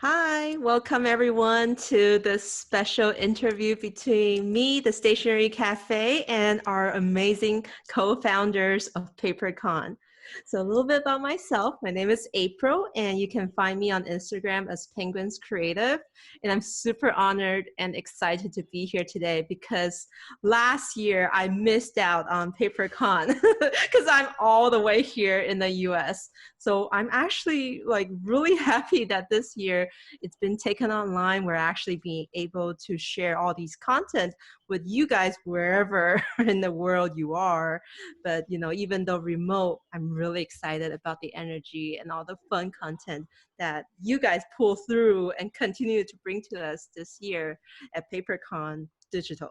Hi, welcome everyone to this special interview between me, the Stationery Cafe, and our amazing co-founders of PaperCon. So a little bit about myself. My name is April, and you can find me on Instagram as Penguins Creative. And I'm super honored and excited to be here today because last year I missed out on PaperCon because I'm all the way here in the US. So I'm actually really happy that this year it's been taken online. We're actually being able to share all these content with you guys wherever in the world you are. But even though remote, I'm really excited about the energy and all the fun content that you guys pull through and continue to bring to us this year at PaperCon Digital.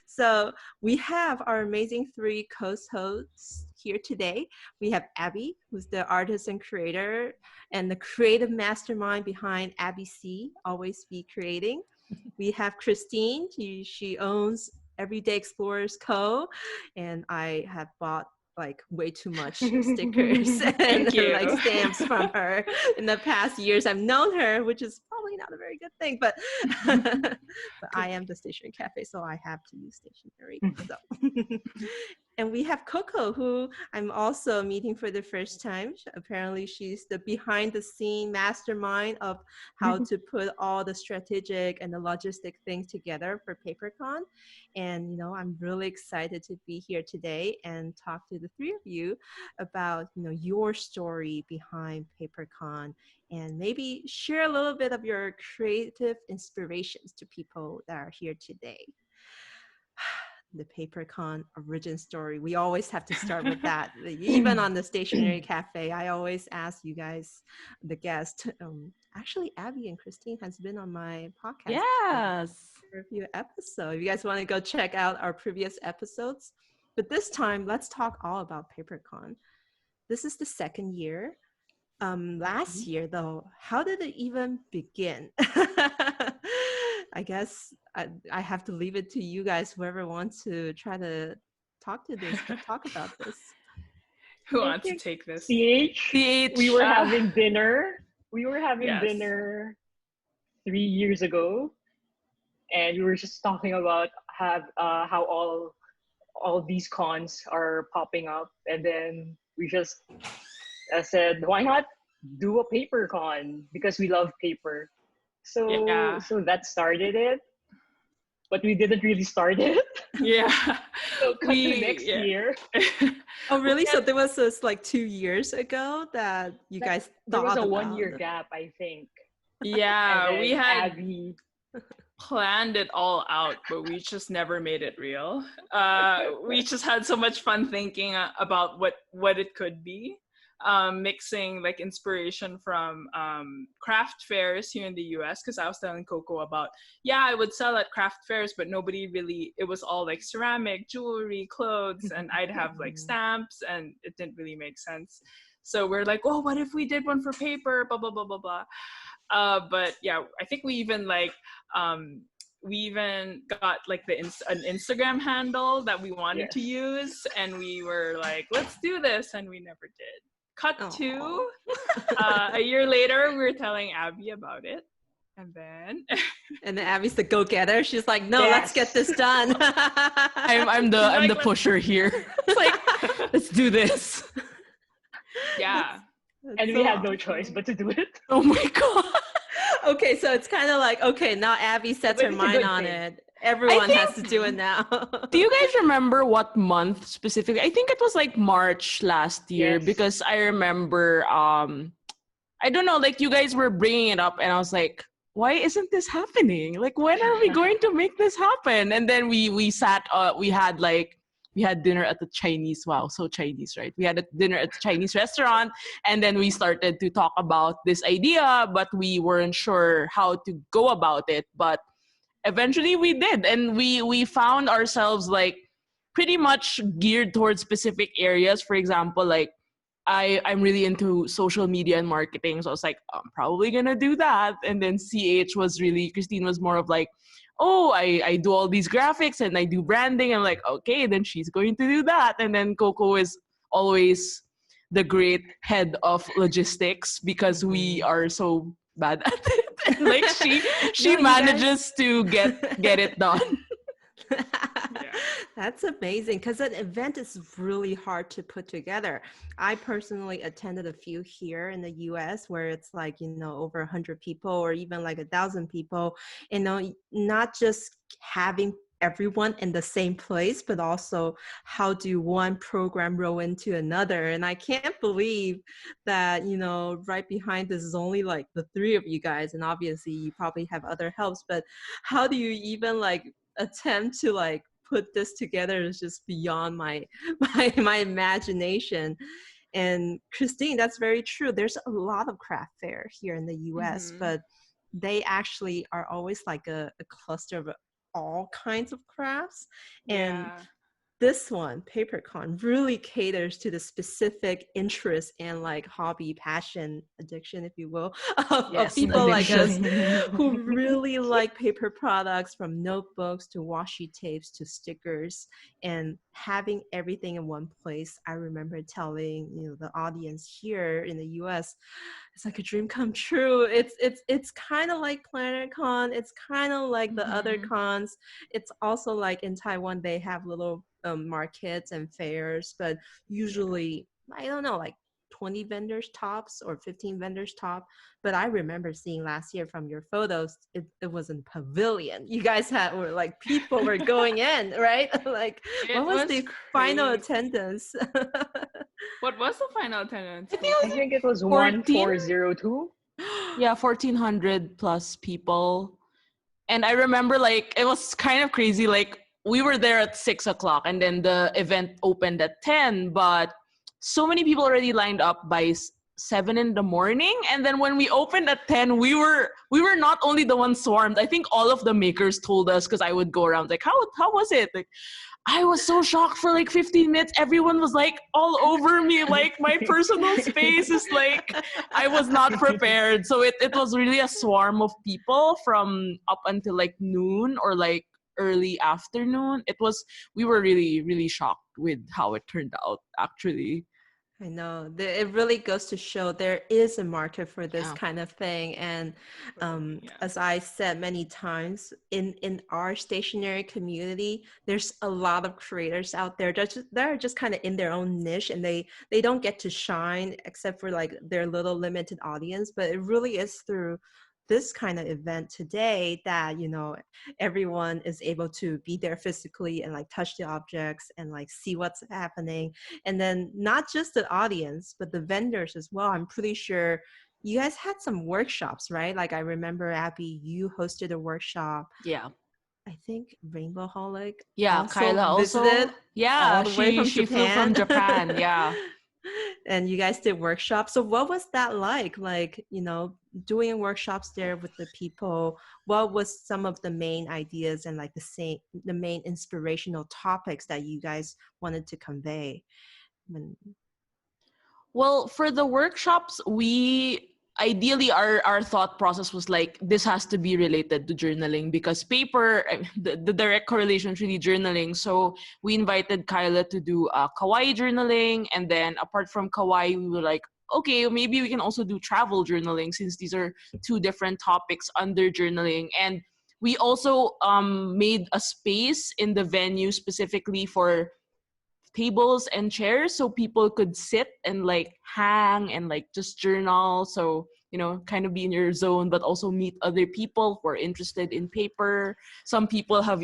So we have our amazing three co-hosts here today. We have Abbey, who's the artist and creator and the creative mastermind behind Abbey Sy, Always Be Creating. We have Christine. She owns Everyday Explorers Co. And I have bought way too much stickers and stamps from her in the past years. I've known her, which is probably not a very good thing, but but I am the Stationery Cafe, so I have to use stationery. So. And we have Koko, who I'm also meeting for the first time. Apparently, she's the behind-the-scene mastermind of how to put all the strategic and the logistic things together for PaperCon. And I'm really excited to be here today and talk to the three of you about your story behind PaperCon and maybe share a little bit of your creative inspirations to people that are here today. The PaperCon origin story. We always have to start with that. Even on the Stationery Cafe, I always ask you guys, the guest. Actually, Abbey and Christine has been on my podcast for a few episodes. If you guys want to go check out our previous episodes. But this time, let's talk all about PaperCon. This is the second year. Last year, though, how did it even begin? I guess I have to leave it to you guys, whoever wants to try to talk about this. Who wants to take this? CH. We were having dinner. Dinner 3 years ago, and we were just talking about how all these cons are popping up, and then we just said, why not do a paper con, because we love paper. So that started it, but we didn't really start it. Yeah. So cut to next year. Oh, really? So there was this 2 years ago that you guys thought there was a about 1 year gap, I think. Yeah, we had Abbey planned it all out, but we just never made it real. We just had so much fun thinking about what it could be. Mixing inspiration from craft fairs here in the US, because I was telling Koko about, I would sell at craft fairs, but nobody really, it was all ceramic, jewelry, clothes, and I'd have stamps, and it didn't really make sense. So we're like, oh, what if we did one for paper, blah, blah, blah, blah, blah. But yeah, I think we even got an Instagram handle that we wanted to use, and we were like, let's do this, and we never did. Cut to a year later, we were telling Abbey about it, and then Abby's the go-getter. She's like, no, let's get this done. I'm the pusher here. It's let's do this. Yeah. And we had no choice but to do it. Oh my god. Okay, so it's kind of okay, now Abbey sets her mind on it. Everyone has to do it now. Do you guys remember what month specifically? I think it was March last year, because I remember, I don't know, you guys were bringing it up and I was like, why isn't this happening? When are we going to make this happen? And then we sat, we had dinner at the Chinese, wow, so Chinese, right? We had a dinner at the Chinese restaurant, and then we started to talk about this idea, but we weren't sure how to go about it. But eventually we did, and we found ourselves pretty much geared towards specific areas. For example, I'm really into social media and marketing, so I was like, I'm probably gonna do that. And then Christine was more of oh, I do all these graphics and I do branding. I'm like, okay, then she's going to do that. And then Koko is always the great head of logistics, because we are so bad at it. And like she No, manages to get it done. That's amazing because an event is really hard to put together. I personally attended a few here in the US where it's like, over 100 people or even like 1,000 people, not just having everyone in the same place, but also how do one program roll into another. And I can't believe that, right behind this is only like the three of you guys. And obviously you probably have other helps, but how do you even like attempt to like put this together is just beyond my imagination. And Christine, that's very true. There's a lot of craft fair here in the US, but they actually are always like a cluster of all kinds of crafts. And this one, PaperCon, really caters to the specific interest and like hobby, passion, addiction, if you will, of people like us who really like paper products, from notebooks to washi tapes to stickers, and having everything in one place. I remember telling the audience here in the US, it's like a dream come true. It's kind of like PlanetCon. It's kind of like the other cons. It's also like in Taiwan, they have little markets and fairs, but usually, I don't know, like 20 vendors tops or 15 vendors top. But I remember seeing last year from your photos, it was in pavilion. You guys were like, people were going in, right? Like, what was the final attendance? What was the final attendance? I think it was 1402. Yeah, 1,400 plus people. And I remember like it was kind of crazy. Like we were there at 6 o'clock and then the event opened at 10, but so many people already lined up by 7 in the morning. And then when we opened at 10, we were not only the ones swarmed. I think all of the makers told us, because I would go around like, how was it? Like, I was so shocked for like 15 minutes. Everyone was like all over me. Like my personal space is like, I was not prepared. So it was really a swarm of people from up until like noon or like early afternoon. We were really, really shocked with how it turned out actually. I know. It really goes to show there is a market for this kind of thing. And as I said many times, in our stationery community, there's a lot of creators out there that are just kind of in their own niche, and they don't get to shine except for like their little limited audience. But it really is through this kind of event today that everyone is able to be there physically and like touch the objects and like see what's happening. And then not just the audience but the vendors as well. I'm pretty sure you guys had some workshops, right? Like I remember, Abby, you hosted a workshop. I think Rainbow Holic Kyla also visited all the way from she Japan. flew from Japan. And you guys did workshops. So what was that like, doing workshops there with the people? What was some of the main ideas and like the main inspirational topics that you guys wanted to convey? Well, for the workshops, ideally our thought process was like, this has to be related to journaling, because paper, the direct correlation is really journaling. So we invited Kyla to do kawaii journaling, and then apart from kawaii, we were like, okay, maybe we can also do travel journaling, since these are two different topics under journaling. And we also made a space in the venue specifically for tables and chairs, so people could sit and like hang and like just journal. So kind of be in your zone, but also meet other people who are interested in paper. Some people have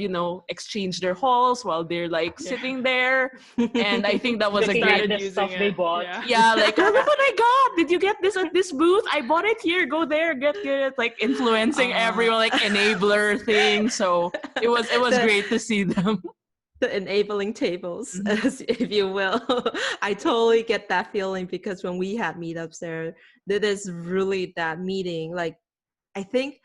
exchanged their hauls while they're like sitting there, and I think that was a great stuff they bought. Like, look what I got. Did you get this at this booth? I bought it here. Go there, get it. Like influencing everyone, like enabler thing. So it was great to see them. The enabling tables, if you will. I totally get that feeling, because when we have meetups there is really that meeting. Like, I think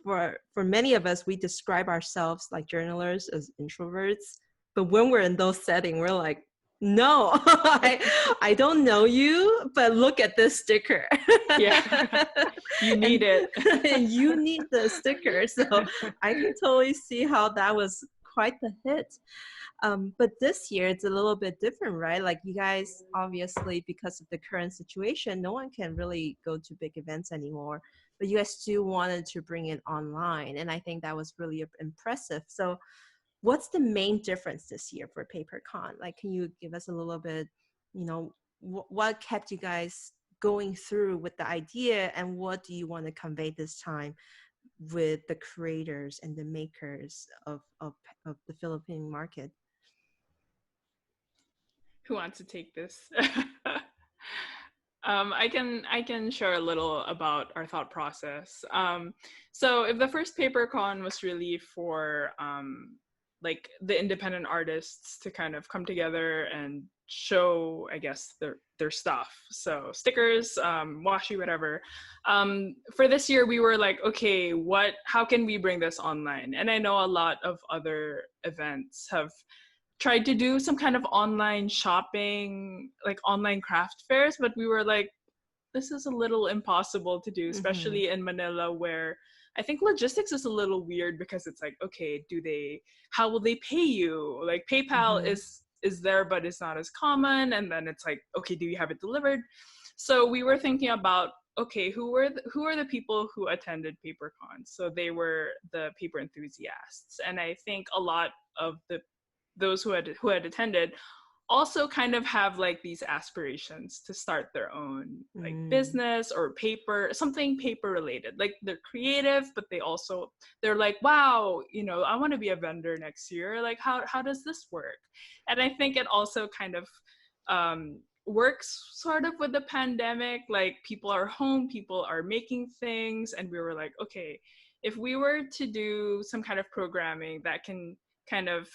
for many of us, we describe ourselves like journalers as introverts, but when we're in those settings, we're like, no, I don't know you, but look at this sticker. You need it. And you need the sticker. So I can totally see how that was quite the hit. But this year it's a little bit different, right? Like you guys, obviously, because of the current situation, no one can really go to big events anymore. But you guys still wanted to bring it online, and I think that was really impressive. So, what's the main difference this year for PaperCon? Like, can you give us a little bit, what kept you guys going through with the idea, and what do you want to convey this time with the creators and the makers of the Philippine market? Who wants to take this? I can share a little about our thought process. So if the first PaperCon was really for like the independent artists to kind of come together and show, I guess, their stuff. So stickers, washi, whatever. For this year, we were like, okay, how can we bring this online? And I know a lot of other events have tried to do some kind of online shopping, like online craft fairs, but we were like, this is a little impossible to do, especially in Manila, where I think logistics is a little weird because it's like, okay, how will they pay you? Like PayPal is there, but it's not as common. And then it's like, okay, do you have it delivered? So we were thinking about, okay, who are the people who attended PaperCon? So they were the paper enthusiasts. And I think a lot of those who had attended also kind of have like these aspirations to start their own like business or something paper related. Like they're creative, but they're like, wow, I want to be a vendor next year. Like how does this work? And I think it also kind of works sort of with the pandemic. Like people are home, people are making things, and we were like, okay, if we were to do some kind of programming that can kind of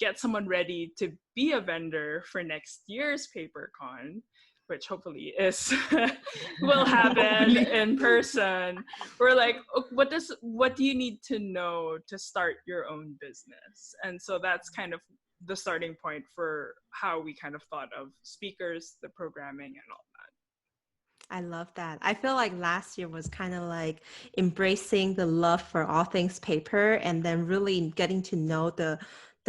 get someone ready to be a vendor for next year's PaperCon, which hopefully will happen in person. We're like, what do you need to know to start your own business? And so that's kind of the starting point for how we kind of thought of speakers, the programming, and all that. I love that. I feel like last year was kind of like embracing the love for all things paper, and then really getting to know the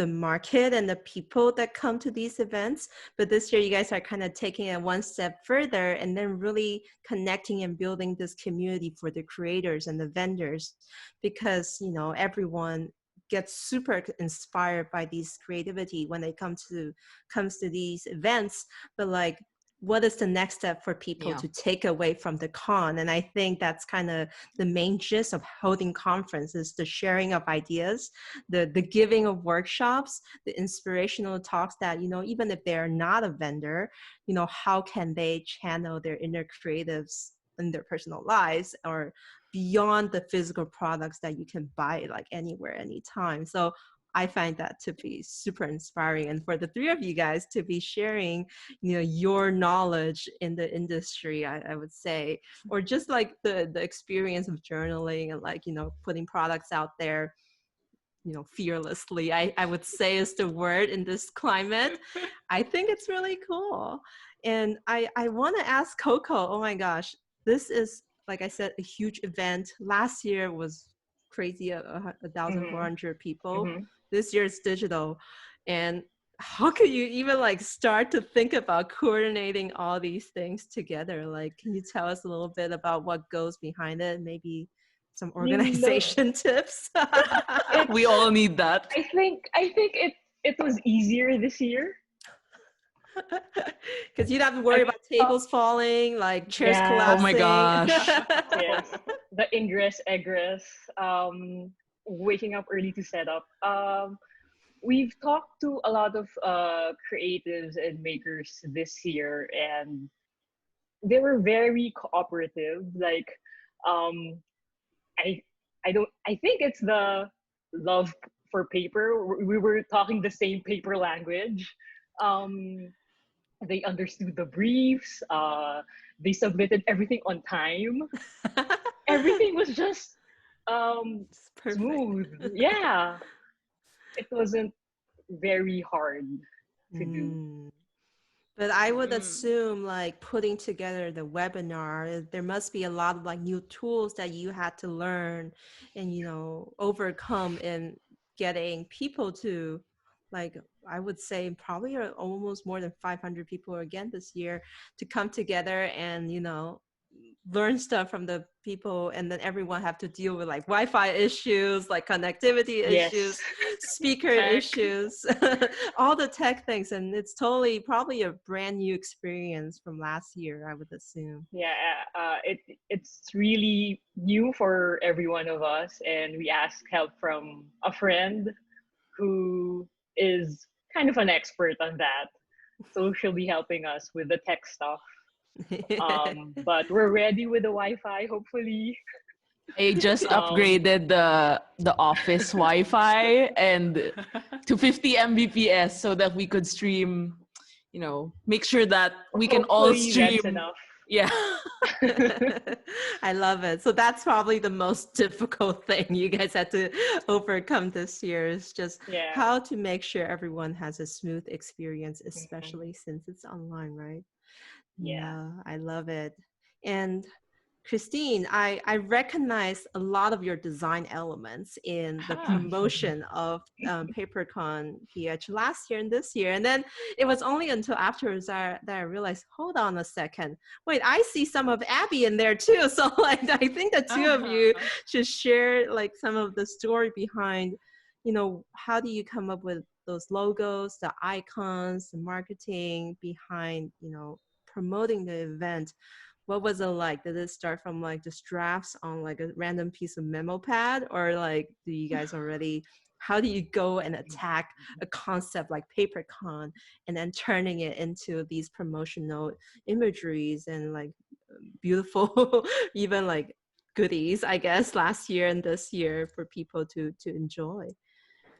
market and the people that come to these events. But this year you guys are kind of taking it one step further and then really connecting and building this community for the creators and the vendors, because everyone gets super inspired by these creativity when they comes to these events. But like, what is the next step for people to take away from the con? And I think that's kind of the main gist of holding conferences: the sharing of ideas, the giving of workshops, the inspirational talks that, even if they're not a vendor, how can they channel their inner creatives in their personal lives, or beyond the physical products that you can buy like anywhere, anytime. So I find that to be super inspiring. And for the three of you guys to be sharing, your knowledge in the industry, I would say, or just like the experience of journaling and like, putting products out there, fearlessly, I would say is the word in this climate. I think it's really cool. And I want to ask Koko, oh my gosh, this is, like I said, a huge event. Last year was crazy, 1,400 people. This year it's digital. And how could you even like start to think about coordinating all these things together? Like, can you tell us a little bit about what goes behind it? Maybe some organization tips. We all need that. I think it was easier this year. Because you don't have to worry about tables falling, like chairs collapsing. Oh my gosh. Yes. The ingress, egress, waking up early to set up. We've talked to a lot of creatives and makers this year, and they were very cooperative. Like, I think it's the love for paper. We were talking the same paper language. They understood the briefs. They submitted everything on time. Everything was just smooth. Yeah. It wasn't very hard to do. But I would assume like putting together the webinar, there must be a lot of like new tools that you had to learn and, overcome in getting people to, like, I would say probably almost more than 500 people again this year to come together and, you know, learn stuff from the people, and then everyone have to deal with like Wi-Fi issues, like connectivity issues, speaker issues, all the tech things, and it's totally probably a brand new experience from last year, I would assume. Yeah, it's really new for every one of us, and we asked help from a friend who is kind of an expert on that, so she'll be helping us with the tech stuff. But we're ready with the Wi-Fi, hopefully. I just upgraded the office Wi-Fi and to 50 Mbps so that we could stream, you know, make sure that we can all stream. That's enough. Yeah. I love it. So that's probably the most difficult thing you guys had to overcome this year, is just how to make sure everyone has a smooth experience, especially since it's online, right? Yeah, I love it. And Christine, I recognize a lot of your design elements in the promotion of PaperCon PH last year and this year. And then it was only until afterwards that I realized, hold on a second, wait, I see some of Abbey in there too. So like, I think the two of you should share like some of the story behind, you know, how do you come up with those logos, the icons, the marketing behind, you know, promoting the event. What was it like? Did it start from like just drafts on like a random piece of memo pad, or like do you guys already, how do you go and attack a concept like PaperCon and then turning it into these promotional imageries and like beautiful even like goodies, I guess, last year and this year for people to enjoy?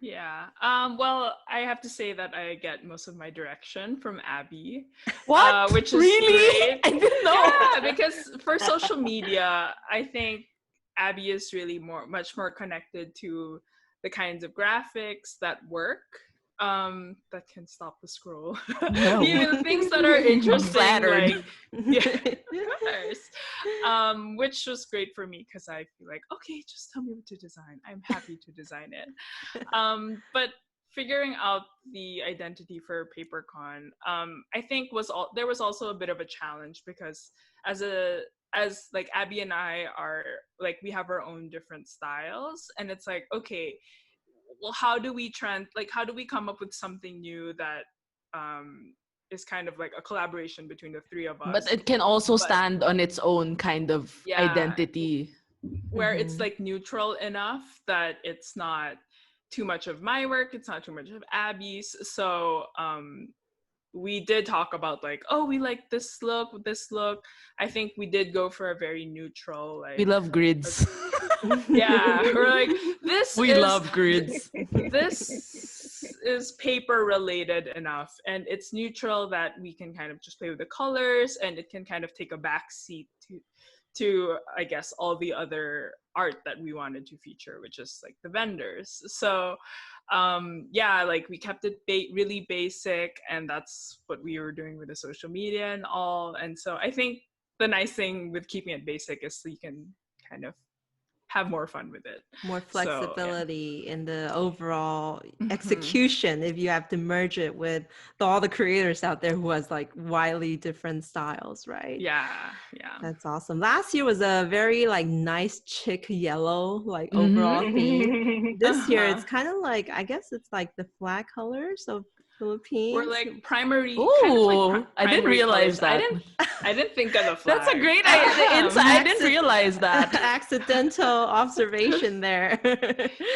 Yeah. Well, I have to say that I get most of my direction from Abbey. What? Which is really? great. I didn't know. Yeah, because for social media, I think Abbey is really much more connected to the kinds of graphics that work. That can stop the scroll. No. You know, things that are interesting, Flattered. like which was great for me because I feel like, okay, just tell me what to design. I'm happy to design it. But figuring out the identity for PaperCon, I think there was also a bit of a challenge because as like Abbey and I are like, we have our own different styles, and it's like, okay, well, how do we come up with something new that is kind of like a collaboration between the three of us, but it can also stand on its own kind of identity, where it's like neutral enough that it's not too much of my work, it's not too much of Abbey's. So we did talk about like, oh, we like this look. I think we did go for a very neutral, like, we love grids. Yeah, we're like, we love grids. This is paper related enough, and it's neutral that we can kind of just play with the colors, and it can kind of take a back seat to I guess all the other art that we wanted to feature, which is like the vendors. So like we kept it really basic, and that's what we were doing with the social media and all. And so I think the nice thing with keeping it basic is you can kind of have more fun with it. More flexibility in the overall execution if you have to merge it with all the creators out there who has like widely different styles, right? Yeah. That's awesome. Last year was a very like nice chick yellow like overall theme. This year it's kind of like, I guess it's like the flag colors of Philippines. Or like primary. Ooh, kind of like I didn't realize colors. that. I didn't think of the flag. That's a great idea. I didn't realize that. Accidental observation there.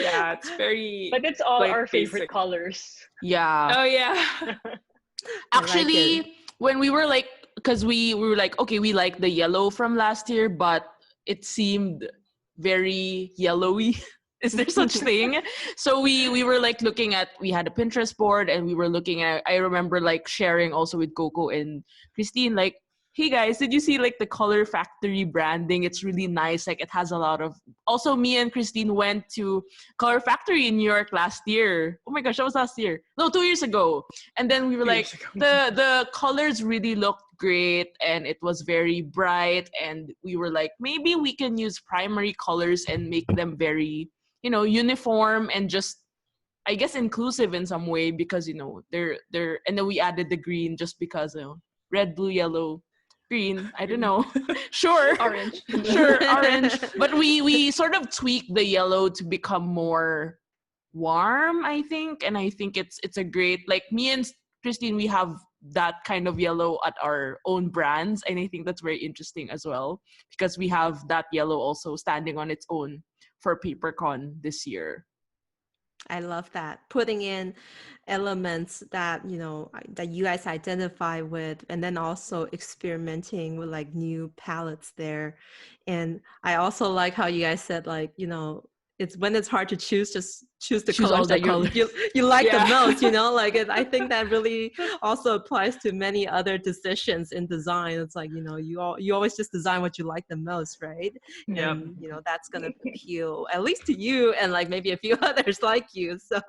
Yeah, it's very. But it's all like, our basic. favorite colors. Yeah. Oh yeah. Actually, like when we were like, because we were like, okay, we like the yellow from last year, but it seemed very yellowy. Is there such thing? So we were like looking at, we had a Pinterest board and we were looking at, I remember like sharing also with Koko and Christine, like, hey guys, did you see like the Color Factory branding? It's really nice. Like it has a lot of, also me and Christine went to Color Factory in New York last year. Oh my gosh, that was last year. No, 2 years ago. And then we were like, the colors really looked great and it was very bright. And we were like, maybe we can use primary colors and make them very, you know, uniform and just I guess inclusive in some way because they're and then we added the green just because red, blue, yellow, green. I don't know. Sure. Orange. Sure, orange. But we sort of tweaked the yellow to become more warm, I think. And I think it's a great, like me and Christine, we have that kind of yellow at our own brands. And I think that's very interesting as well because we have that yellow also standing on its own for PaperCon this year. I love that. Putting in elements that, that you guys identify with, and then also experimenting with like new palettes there. And I also like how you guys said, like, it's when it's hard to choose, just choose the colors that you like the most, like I think that really also applies to many other decisions in design. It's like, you always just design what you like the most, right? Yeah. And that's going to appeal at least to you and like maybe a few others like you. So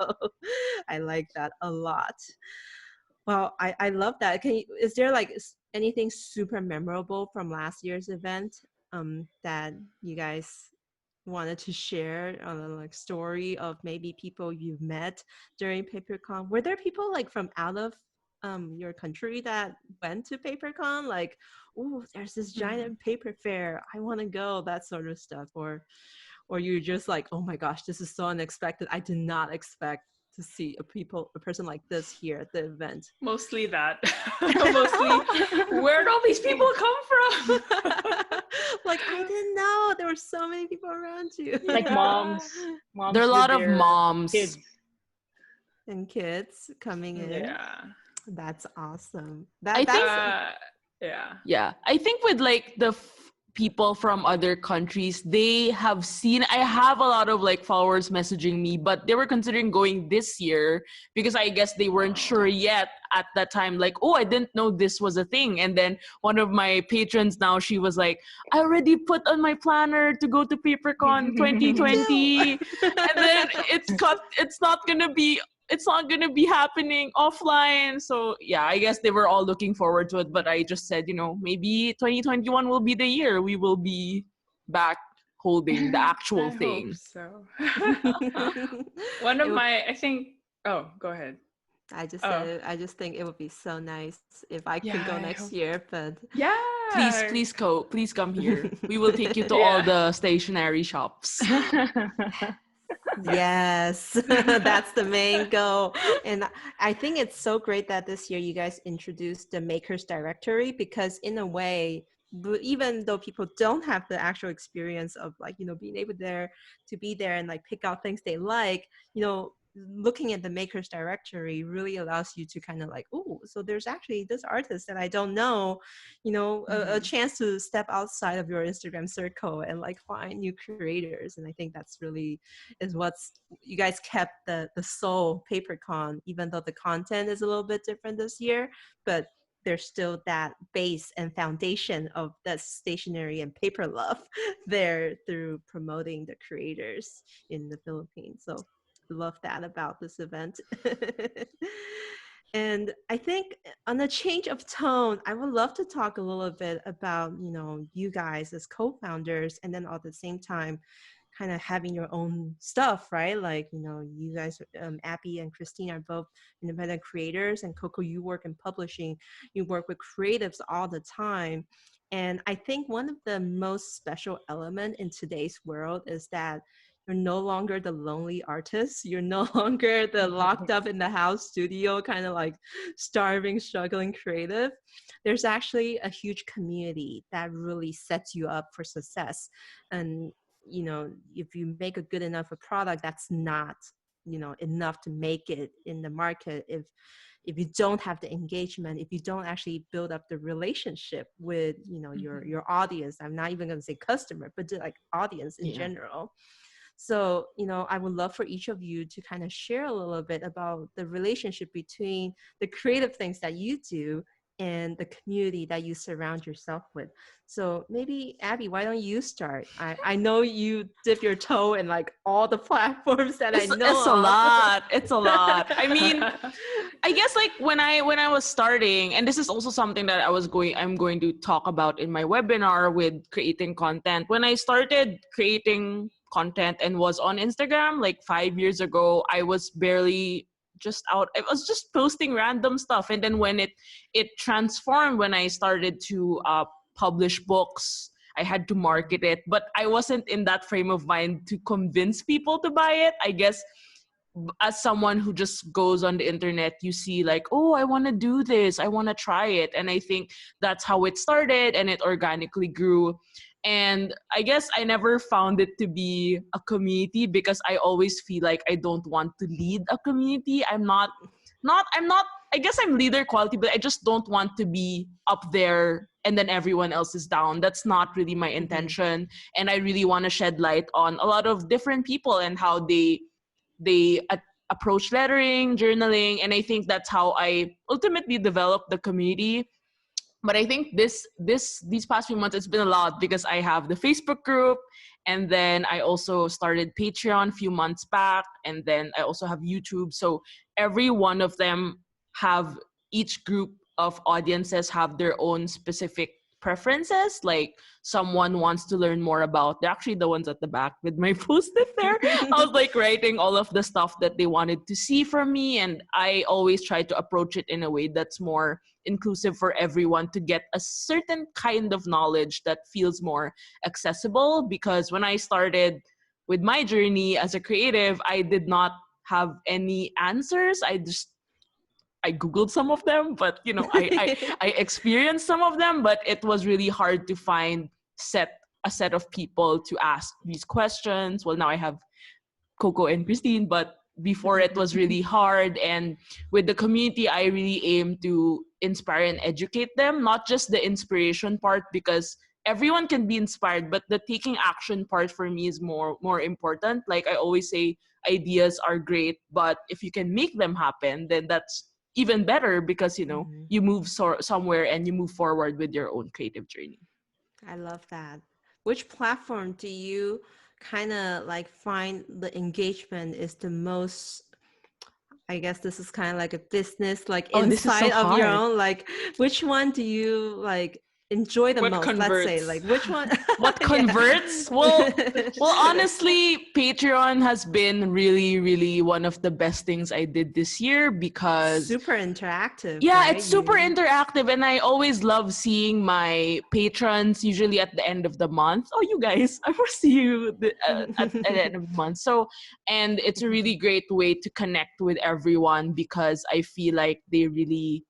I like that a lot. Well, I love that. Is there like anything super memorable from last year's event that you guys wanted to share on a like story of maybe people you've met during PaperCon? Were there people like from out of your country that went to PaperCon? Like, oh, there's this giant paper fair, I want to go, that sort of stuff, or you're just like, oh my gosh, this is so unexpected. I did not expect to see a person like this here at the event. Mostly that. Mostly, where'd all these people come from? Like, I didn't know there were so many people around you. Like moms there are a lot with of their moms kids. And kids coming in. Yeah. That's awesome. I think, yeah. I think with like the people from other countries, they have seen, I have a lot of like followers messaging me, but they were considering going this year because I guess they weren't sure yet at that time, like, oh, I didn't know this was a thing. And then one of my patrons now, she was like, I already put on my planner to go to PaperCon 2020. And then it's not gonna be happening offline. So yeah, I guess they were all looking forward to it. But I just said, maybe 2021 will be the year we will be back holding the actual thing. Hope so. One of my, I think. Oh, go ahead. I just think it would be so nice if I could go next year. But yeah, please come here. We will take you to all the stationery shops. Yes, that's the main goal. And I think it's so great that this year you guys introduced the Makers Directory, because in a way, even though people don't have the actual experience of like, being able to be there and like pick out things they like, looking at the Makers Directory really allows you to kind of like, oh, so there's actually this artist that I don't know, a chance to step outside of your Instagram circle and like find new creators. And I think that's really is what's, you guys kept the soul PaperCon, even though the content is a little bit different this year, but there's still that base and foundation of that stationery and paper love there through promoting the creators in the Philippines. So love that about this event. And I think on a change of tone, I would love to talk a little bit about, you guys as co-founders, and then at the same time, kind of having your own stuff, right? Like, you guys, Abbey and Christine are both independent creators, and Koko, you work in publishing, you work with creatives all the time. And I think one of the most special element in today's world is that you're no longer the lonely artist. You're no longer the locked up in the house studio, kind of like starving, struggling creative. There's actually a huge community that really sets you up for success. And, if you make a good enough a product, that's not, enough to make it in the market. If you don't have the engagement, if you don't actually build up the relationship with, your audience, I'm not even going to say customer, but like audience in general. So, I would love for each of you to kind of share a little bit about the relationship between the creative things that you do and the community that you surround yourself with. So maybe Abby, why don't you start? I know you dip your toe in like all the platforms that I know it's a of. lot. It's a lot. I mean, I guess like when I was starting, and this is also something that I'm going to talk about in my webinar with creating content. When I started creating content and was on Instagram like 5 years ago, I was barely just out. I was just posting random stuff, and then when it transformed, when I started to publish books, I had to market it, but I wasn't in that frame of mind to convince people to buy it. I guess as someone who just goes on the internet, you see like, oh, I want to do this, I want to try it. And I think that's how it started, and it organically grew. And I guess I never found it to be a community because I always feel like I don't want to lead a community. I'm not, I guess I'm leader quality, but I just don't want to be up there and then everyone else is down. That's not really my intention. And I really want to shed light on a lot of different people and how they approach lettering, journaling, and I think that's how I ultimately developed the community. But I think these past few months it's been a lot because I have the Facebook group, and then I also started Patreon a few months back, and then I also have YouTube. So every one of them have, each group of audiences have their own specific preferences. Like someone wants to learn more about, they're actually the ones at the back with my post-it there. I was like writing all of the stuff that they wanted to see from me, and I always try to approach it in a way that's more inclusive for everyone to get a certain kind of knowledge that feels more accessible. Because when I started with my journey as a creative, I did not have any answers. I Googled some of them, but you know, I experienced some of them, but it was really hard to find a set of people to ask these questions. Well, now I have Koko and Christine, but before it was really hard. And with the community, I really aim to inspire and educate them, not just the inspiration part, because everyone can be inspired, but the taking action part for me is more important. Like I always say, ideas are great, but if you can make them happen, then that's even better, because you know, you move somewhere and you move forward with your own creative journey. I love that. Which platform do you kind of like find the engagement is the most? I guess this is kind of like a business, like inside of your own. Like, which one do you like enjoy the most? Converts? Let's say, like, which one? What converts? Well, honestly, Patreon has been really, really one of the best things I did this year, because super interactive. Yeah, right? it's super interactive, and I always love seeing my patrons. Usually at the end of the month. Oh, you guys, I will see you at the end of the month. So, and it's a really great way to connect with everyone, because I feel like they really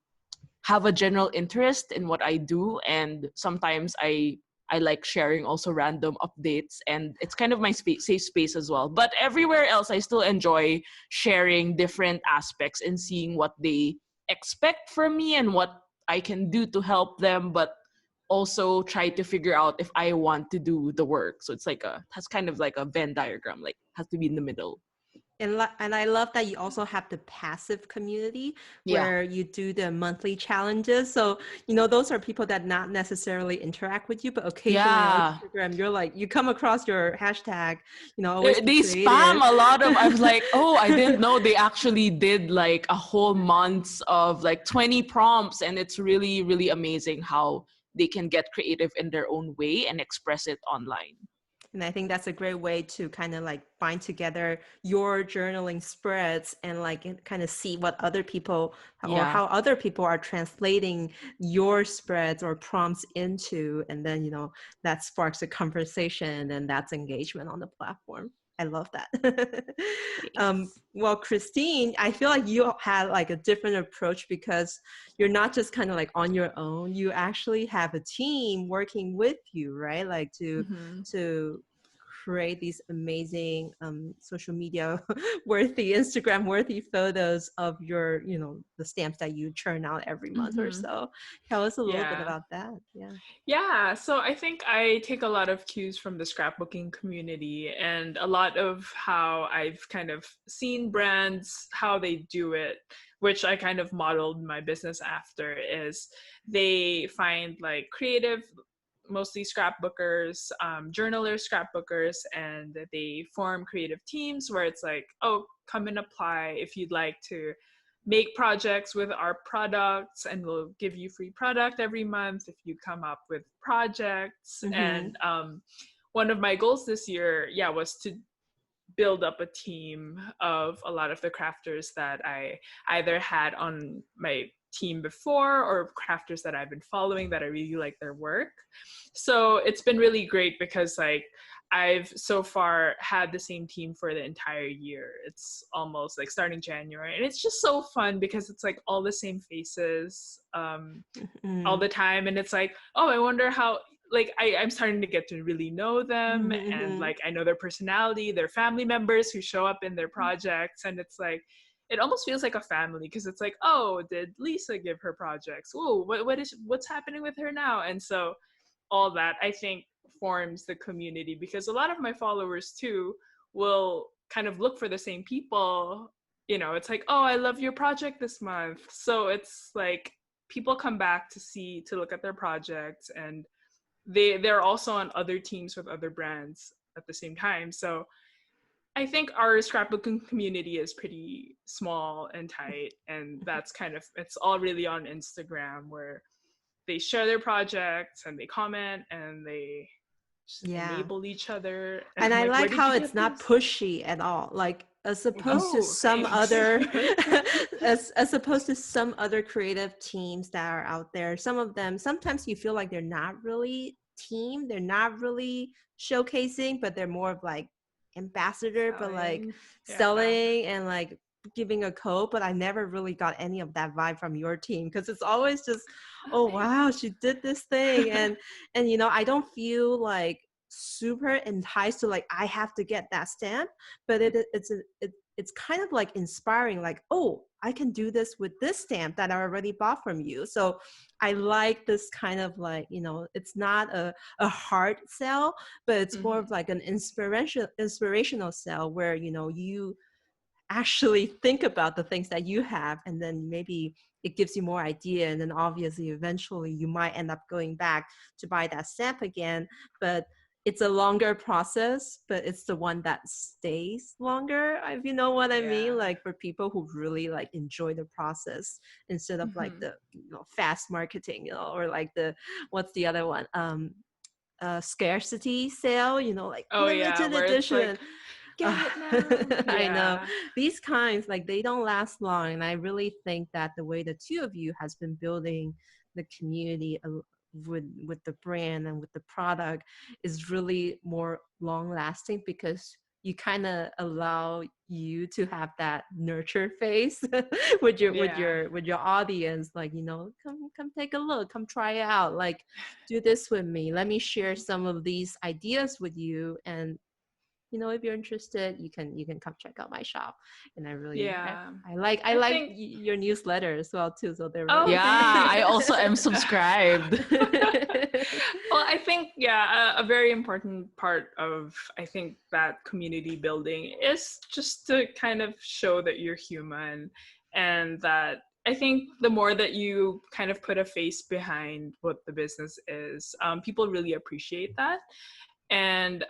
have a general interest in what I do, and sometimes I like sharing also random updates, and it's kind of my safe space as well. But everywhere else, I still enjoy sharing different aspects and seeing what they expect from me and what I can do to help them, but also try to figure out if I want to do the work. So it's like has kind of like a Venn diagram, like has to be in the middle. And I love that you also have the passive community where you do the monthly challenges. So, you know, those are people that not necessarily interact with you, but occasionally on Instagram, you're like, you come across your hashtag, you know, always they spam a lot of, I was like, oh, I didn't know they actually did like a whole month of like 20 prompts. And it's really, really amazing how they can get creative in their own way and express it online. And I think that's a great way to kind of like bind together your journaling spreads and like kind of see what other people or how other people are translating your spreads or prompts into. And then, you know, that sparks a conversation and that's engagement on the platform. I love that. Well, Christine, I feel like you had like a different approach because you're not just kind of like on your own. You actually have a team working with you, right? Like to create these amazing social media worthy, Instagram worthy photos of your, the stamps that you churn out every month or so. Tell us a little bit about that. Yeah, so I think I take a lot of cues from the scrapbooking community, and a lot of how I've kind of seen brands, how they do it, which I kind of modeled my business after, is they find like creative, mostly scrapbookers, journalers, scrapbookers, and they form creative teams where it's like, oh, come and apply if you'd like to make projects with our products, and we'll give you free product every month if you come up with projects. And one of my goals this year, was to build up a team of a lot of the crafters that I either had on my team before, or crafters that I've been following that I really like their work. So it's been really great because like I've so far had the same team for the entire year. It's almost like starting January, and it's just so fun because it's like all the same faces all the time, and it's like, oh, I wonder how, like I'm starting to get to really know them, and like I know their personality, their family members who show up in their projects, and it's like it almost feels like a family because it's like, oh, did Lisa give her projects? Oh, what's happening with her now? And so all that I think forms the community, because a lot of my followers too will kind of look for the same people. It's like, oh, I love your project this month. So it's like people come back to look at their projects, and they're also on other teams with other brands at the same time. So I think our scrapbooking community is pretty small and tight, and that's kind of, it's all really on Instagram, where they share their projects and they comment and they just enable each other. And I like how it's not pushy at all. Like as opposed to some other as opposed to some other creative teams that are out there. Some of them, sometimes you feel like they're not really team, they're not really showcasing, but they're more of like ambassador, but like selling and like giving a code. But I never really got any of that vibe from your team, because it's always just, oh wow, she did this thing, and I don't feel like super enticed to like I have to get that stamp, but it's kind of like inspiring, like, oh, I can do this with this stamp that I already bought from you. So I like this kind of like, it's not a hard sell, but it's more of like an inspirational sell where, you actually think about the things that you have, and then maybe it gives you more idea, and then obviously eventually you might end up going back to buy that stamp again. But it's a longer process, but it's the one that stays longer, if you know what I mean, like for people who really like enjoy the process instead of like the fast marketing, or like what's the other one, scarcity sale, like limited edition. Like, get it now. I know these kinds, like they don't last long, and I really think that the way the two of you has been building the community with the brand and with the product is really more long lasting, because you kind of allow you to have that nurture phase with your audience, like, come take a look, come try it out, like do this with me, let me share some of these ideas with you, and if you're interested, you can come check out my shop. And I really I like your newsletter as well too, so they're really I also am subscribed. Well, I think a very important part of that community building is just to kind of show that you're human, and that I think the more that you kind of put a face behind what the business is, people really appreciate that. And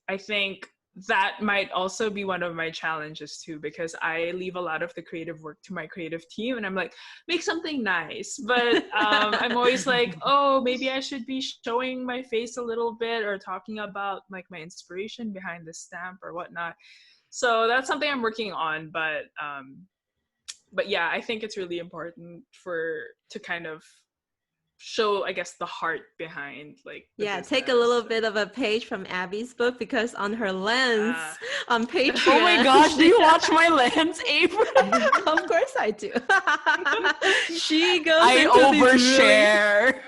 I think that might also be one of my challenges too, because I leave a lot of the creative work to my creative team, and I'm like, make something nice. But I'm always like, oh, maybe I should be showing my face a little bit, or talking about like my inspiration behind the stamp or whatnot. So that's something I'm working on. But yeah, I think it's really important to kind of show, I guess, the heart behind like take a little bit of a page from Abby's book, because on her lens on Patreon. Oh my gosh, do you watch my lens, April? Of course I do. She goes I overshare.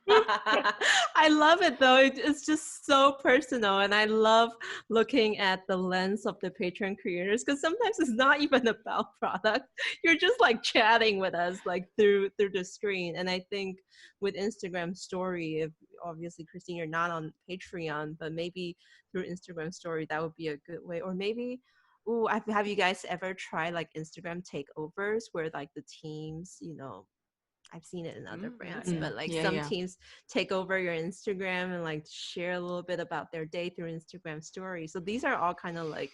I love it though. It's just so personal, and I love looking at the lens of the Patreon creators because sometimes it's not even about product. You're just like chatting with us like through the screen. And I think with Instagram Story, if obviously Christine, you're not on Patreon, but maybe through Instagram Story that would be a good way. Or maybe, ooh, have you guys ever tried like Instagram takeovers where like the teams, I've seen it in other brands, Yeah. but like Yeah, some yeah. teams take over your Instagram and like share a little bit about their day through Instagram stories. So these are all kind of like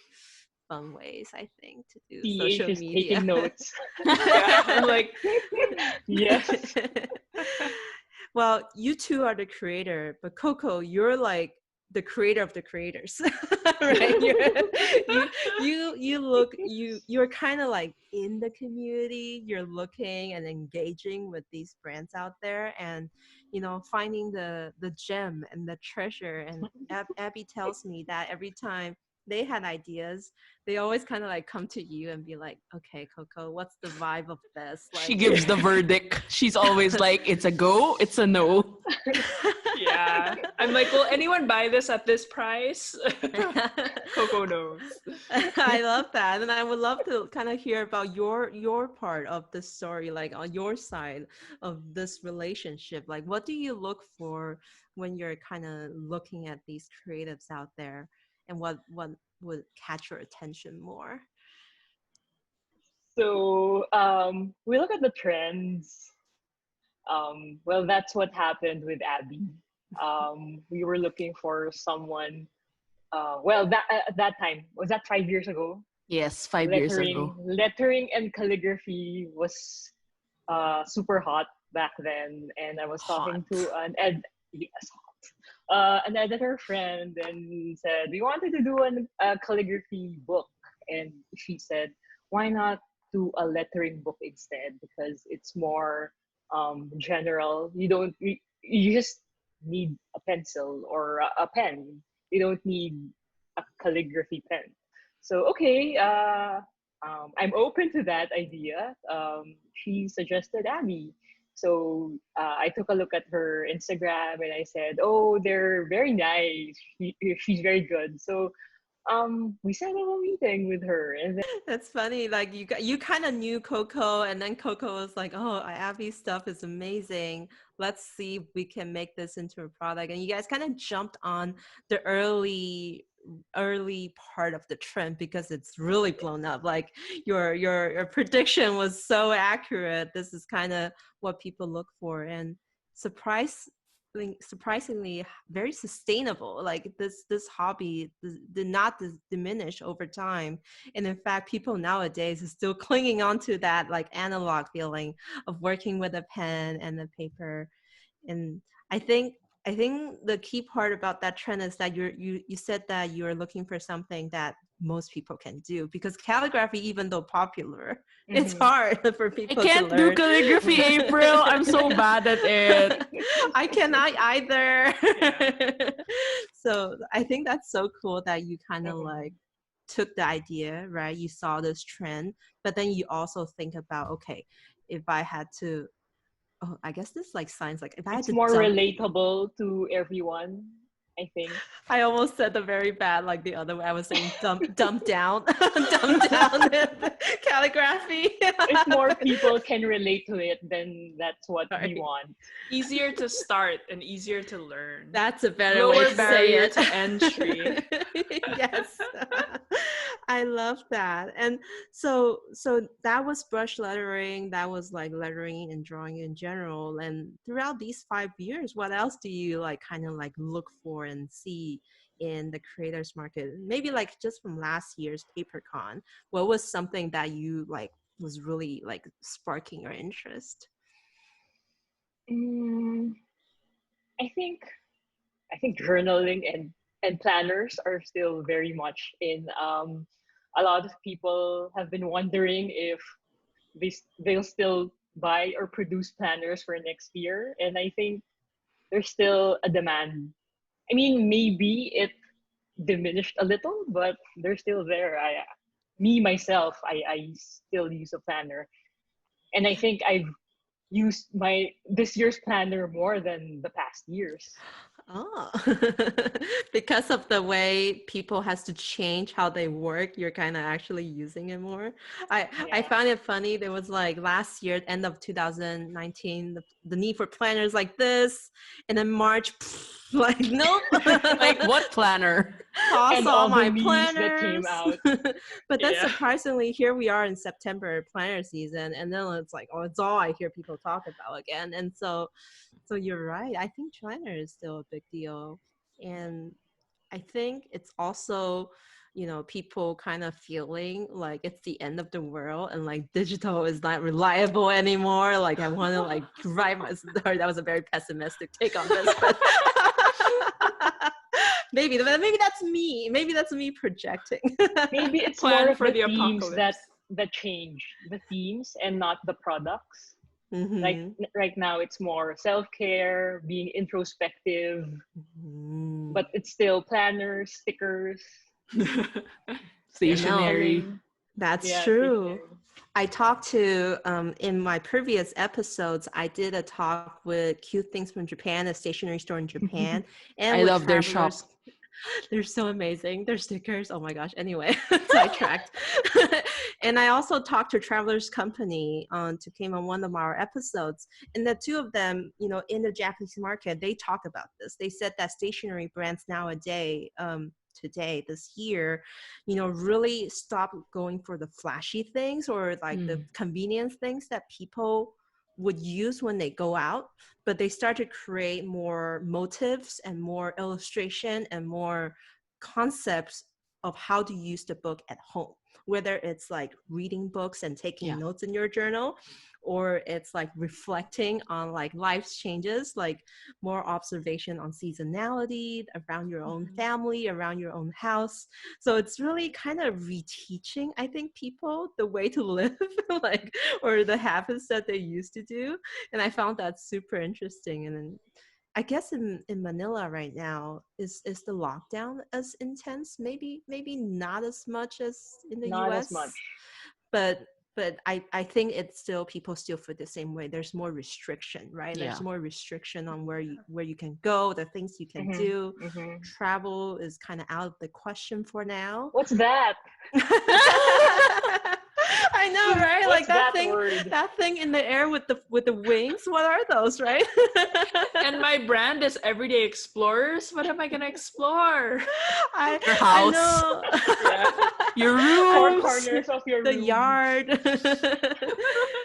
fun ways, I think, to do TH social is media. taking notes. Yeah, I'm like, Yes. Well, you two are the creator, but Koko, you're like the creator of the creators, right? You're kind of like in the community. You're looking and engaging with these brands out there, and finding the gem and the treasure. And Abby tells me that every time they had ideas, they always kind of like come to you and be like, okay, Koko, what's the vibe of this? She Like, gives the verdict. She's always like, it's a go, it's a no. yeah. I'm like, will anyone buy this at this price? Koko knows. I love that, and I would love to kind of hear about your part of the story, like on your side of this relationship. Like, what do you look for when you're kind of looking at these creatives out there, and what would catch your attention more? So we look at the trends. Well, that's what happened with Abby. We were looking for someone. Well, that at that time, was that 5 years ago? Yes, 5 years ago. Lettering and calligraphy was super hot back then, and I was talking Hot. to yes, an editor friend, and said we wanted to do a calligraphy book, and she said, why not do a lettering book instead, because it's more general. You just need a pencil or a pen. You don't need a calligraphy pen. So okay, I'm open to that idea. She suggested Abby. So I took a look at her Instagram and I said, "Oh, they're very nice. She's very good." So we set up a meeting with her, and then That's funny. Like you kind of knew Coco, and then Coco was like, "Oh, Abby's stuff is amazing. Let's see if we can make this into a product." And you guys kind of jumped on the early part of the trend because it's really blown up. Like your prediction was so accurate. This is kind of what people look for, and surprisingly very sustainable. Like this hobby did not diminish over time, and in fact people nowadays are still clinging on to that like analog feeling of working with a pen and a paper. And I think the key part about that trend is that you said that you're looking for something that most people can do, because calligraphy, even though popular, it's hard for I people to can't do learn. calligraphy, April. I'm so bad at it. I cannot either. Yeah. So I think that's so cool that you kind of Mhm. like took the idea, right? You saw this trend, but then you also think about, okay, if I had to, oh, I guess this like signs like if I had It's to more dump. relatable to everyone, I think. I almost said the very bad, like the other way. I was saying dump down, dumb down the calligraphy. If more people can relate to it, then that's what we Sorry. want. Easier to start and easier to learn. That's a better way Lower to say barrier it. to entry. Yes. I love that. And so that was brush lettering, that was like lettering and drawing in general. And throughout these 5 years, what else do you like kind of like look for and see in the creators market? Maybe like just from last year's PaperCon, what was something that you like was really like sparking your interest? Mm, I think journaling and planners are still very much in. A lot of people have been wondering if they'll still buy or produce planners for next year, and I think there's still a demand. I mean, maybe it diminished a little, but they're still there. Me myself, I still use a planner, and I think I've used this year's planner more than the past years. Oh, because of the way people has to change how they work, you're kind of actually using it more. I found it funny. There was like last year, end of 2019, the need for planners like this, and then March, like nope. Like what planner? Toss And all my the memes that came planners. out. But then surprisingly, here we are in September planner season, and then it's like, oh, it's all I hear people talk about again. And so you're right. I think planner is still a big deal. And I think it's also, people kind of feeling like it's the end of the world and like digital is not reliable anymore. Like I want to like drive my, sorry, that was a very pessimistic take on this, but maybe that's me. Maybe that's me projecting. Maybe it's Plan more of for the the themes apocalypse. that change, the themes and not the products. Mm-hmm. Like right now it's more self-care, being introspective, but it's still planners, stickers, Stationery. That's true. Stationery. I talked to, in my previous episodes, I did a talk with Cute Things from Japan, a stationery store in Japan. And I love their shop. They're so amazing. Their stickers, oh my gosh. Anyway, sidetracked. And I also talked to Travelers Company came on one of our episodes. And the two of them, in the Japanese market, they talk about this. They said that stationery brands nowadays, this year, really stop going for the flashy things or like the convenience things that people would use when they go out, but they start to create more motifs and more illustration and more concepts of how to use the book at home, whether it's like reading books and taking notes in your journal, or it's like reflecting on like life's changes, like more observation on seasonality around your own family, around your own house. So it's really kind of reteaching, I think, people the way to live, like, or the habits that they used to do. And I found that super interesting. And then I guess in Manila right now, is the lockdown as intense? Maybe not as much as in the Not US. as much. But I think it's still, people still feel the same way. There's more restriction, right? There's more restriction on where you can go, the things you can do. Travel is kind of out of the question for now. What's that? I know, right? What's like that thing in the air with the wings. What are those, right? And my brand is Everyday Explorers. What am I gonna explore? Your house. I know. Your room. Four corners of your the room. yard.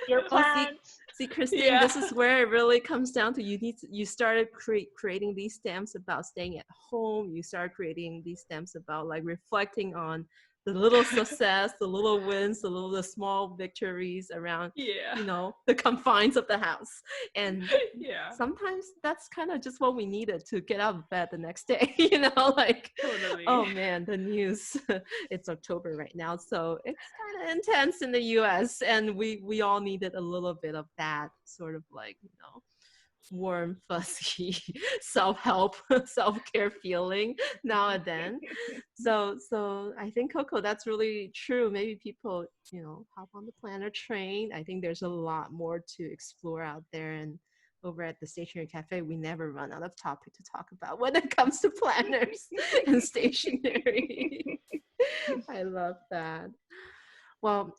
Your plants. See, Christine, this is where it really comes down to you started creating these stamps about staying at home. You started creating these stamps about like reflecting on the little success, the little wins, the small victories around, the confines of the house. And sometimes that's kind of just what we needed to get out of bed the next day, like, totally. Oh man, the news, it's October right now. So it's kind of intense in the US, and we all needed a little bit of that sort of like, warm, fuzzy self-help, self-care feeling now and then. So I think, Koko, that's really true. Maybe people, hop on the planner train. I think there's a lot more to explore out there. And over at the Stationery Cafe, we never run out of topic to talk about when it comes to planners and stationery. I love that. Well,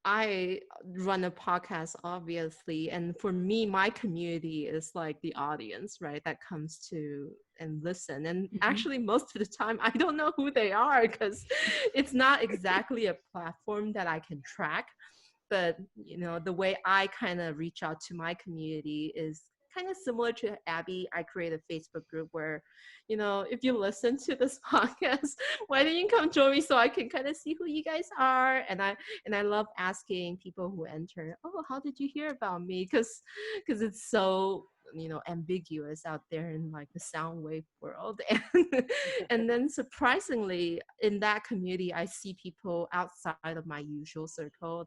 I run a podcast, obviously, and for me, my community is like the audience, right, that comes to and listen. And actually, most of the time, I don't know who they are because it's not exactly a platform that I can track. But, the way I kind of reach out to my community is kind of similar to Abby. I create a Facebook group where, if you listen to this podcast, why don't you come join me so I can kind of see who you guys are? And I love asking people who enter, oh, how did you hear about me? Because it's so, ambiguous out there in like the sound wave world. And then surprisingly, in that community, I see people outside of my usual circle.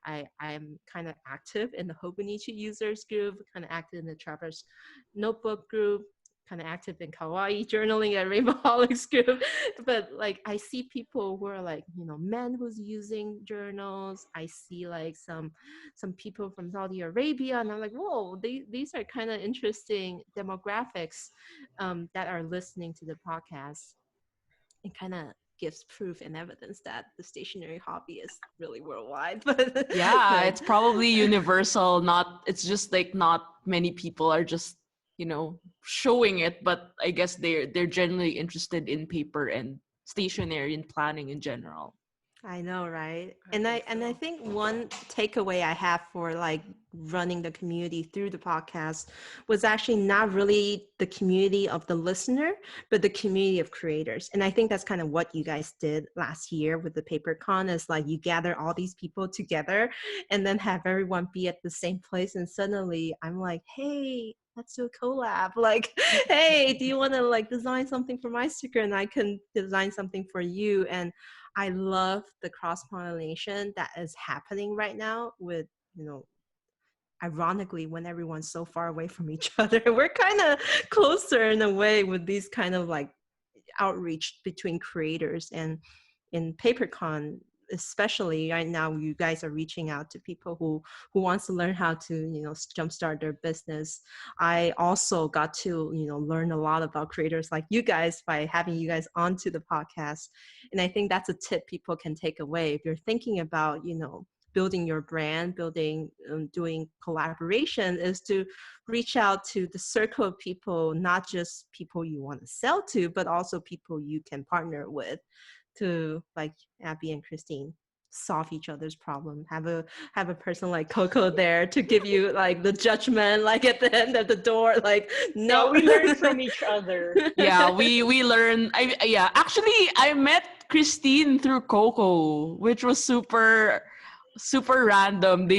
I'm kind of active in the Hobonichi users group, kind of active in the Travelers Notebook group. kind of active in kawaii journaling at Rainbowholics group, but like I see people who are like, you know, men who's using journals. I see like some people from Saudi Arabia, and I'm like, whoa, these are kind of interesting demographics that are listening to the podcast. It kind of gives proof and evidence that the stationery hobby is really worldwide. But yeah, it's probably universal. It's just like not many people are just, you know, showing it, but I guess they're generally interested in paper and stationery and planning in general. I know, right? And I think one takeaway I have for like running the community through the podcast was actually not really the community of the listener, but the community of creators. And I think that's kind of what you guys did last year with the PaperCon, is like you gather all these people together and then have everyone be at the same place. And suddenly I'm like, hey, let's do a collab. Like, hey, do you want to like design something for my sticker and I can design something for you? And I love the cross-pollination that is happening right now with, you know, ironically, when everyone's so far away from each other, we're kind of closer in a way with these kind of like outreach between creators. And in PaperCon, especially right now, you guys are reaching out to people who wants to learn how to, you know, jumpstart their business. I also got to, you know, learn a lot about creators like you guys by having you guys onto the podcast. And I think that's a tip people can take away if you're thinking about, you know, building your brand, doing collaboration, is to reach out to the circle of people, not just people you want to sell to, but also people you can partner with to, like Abby and Christine, solve each other's problem. Have a person like Koko there to give you like the judgment, like at the end of the door, like, no. Yeah, we learn from each other. Yeah, we learn. Actually, I met Christine through Koko, which was super random.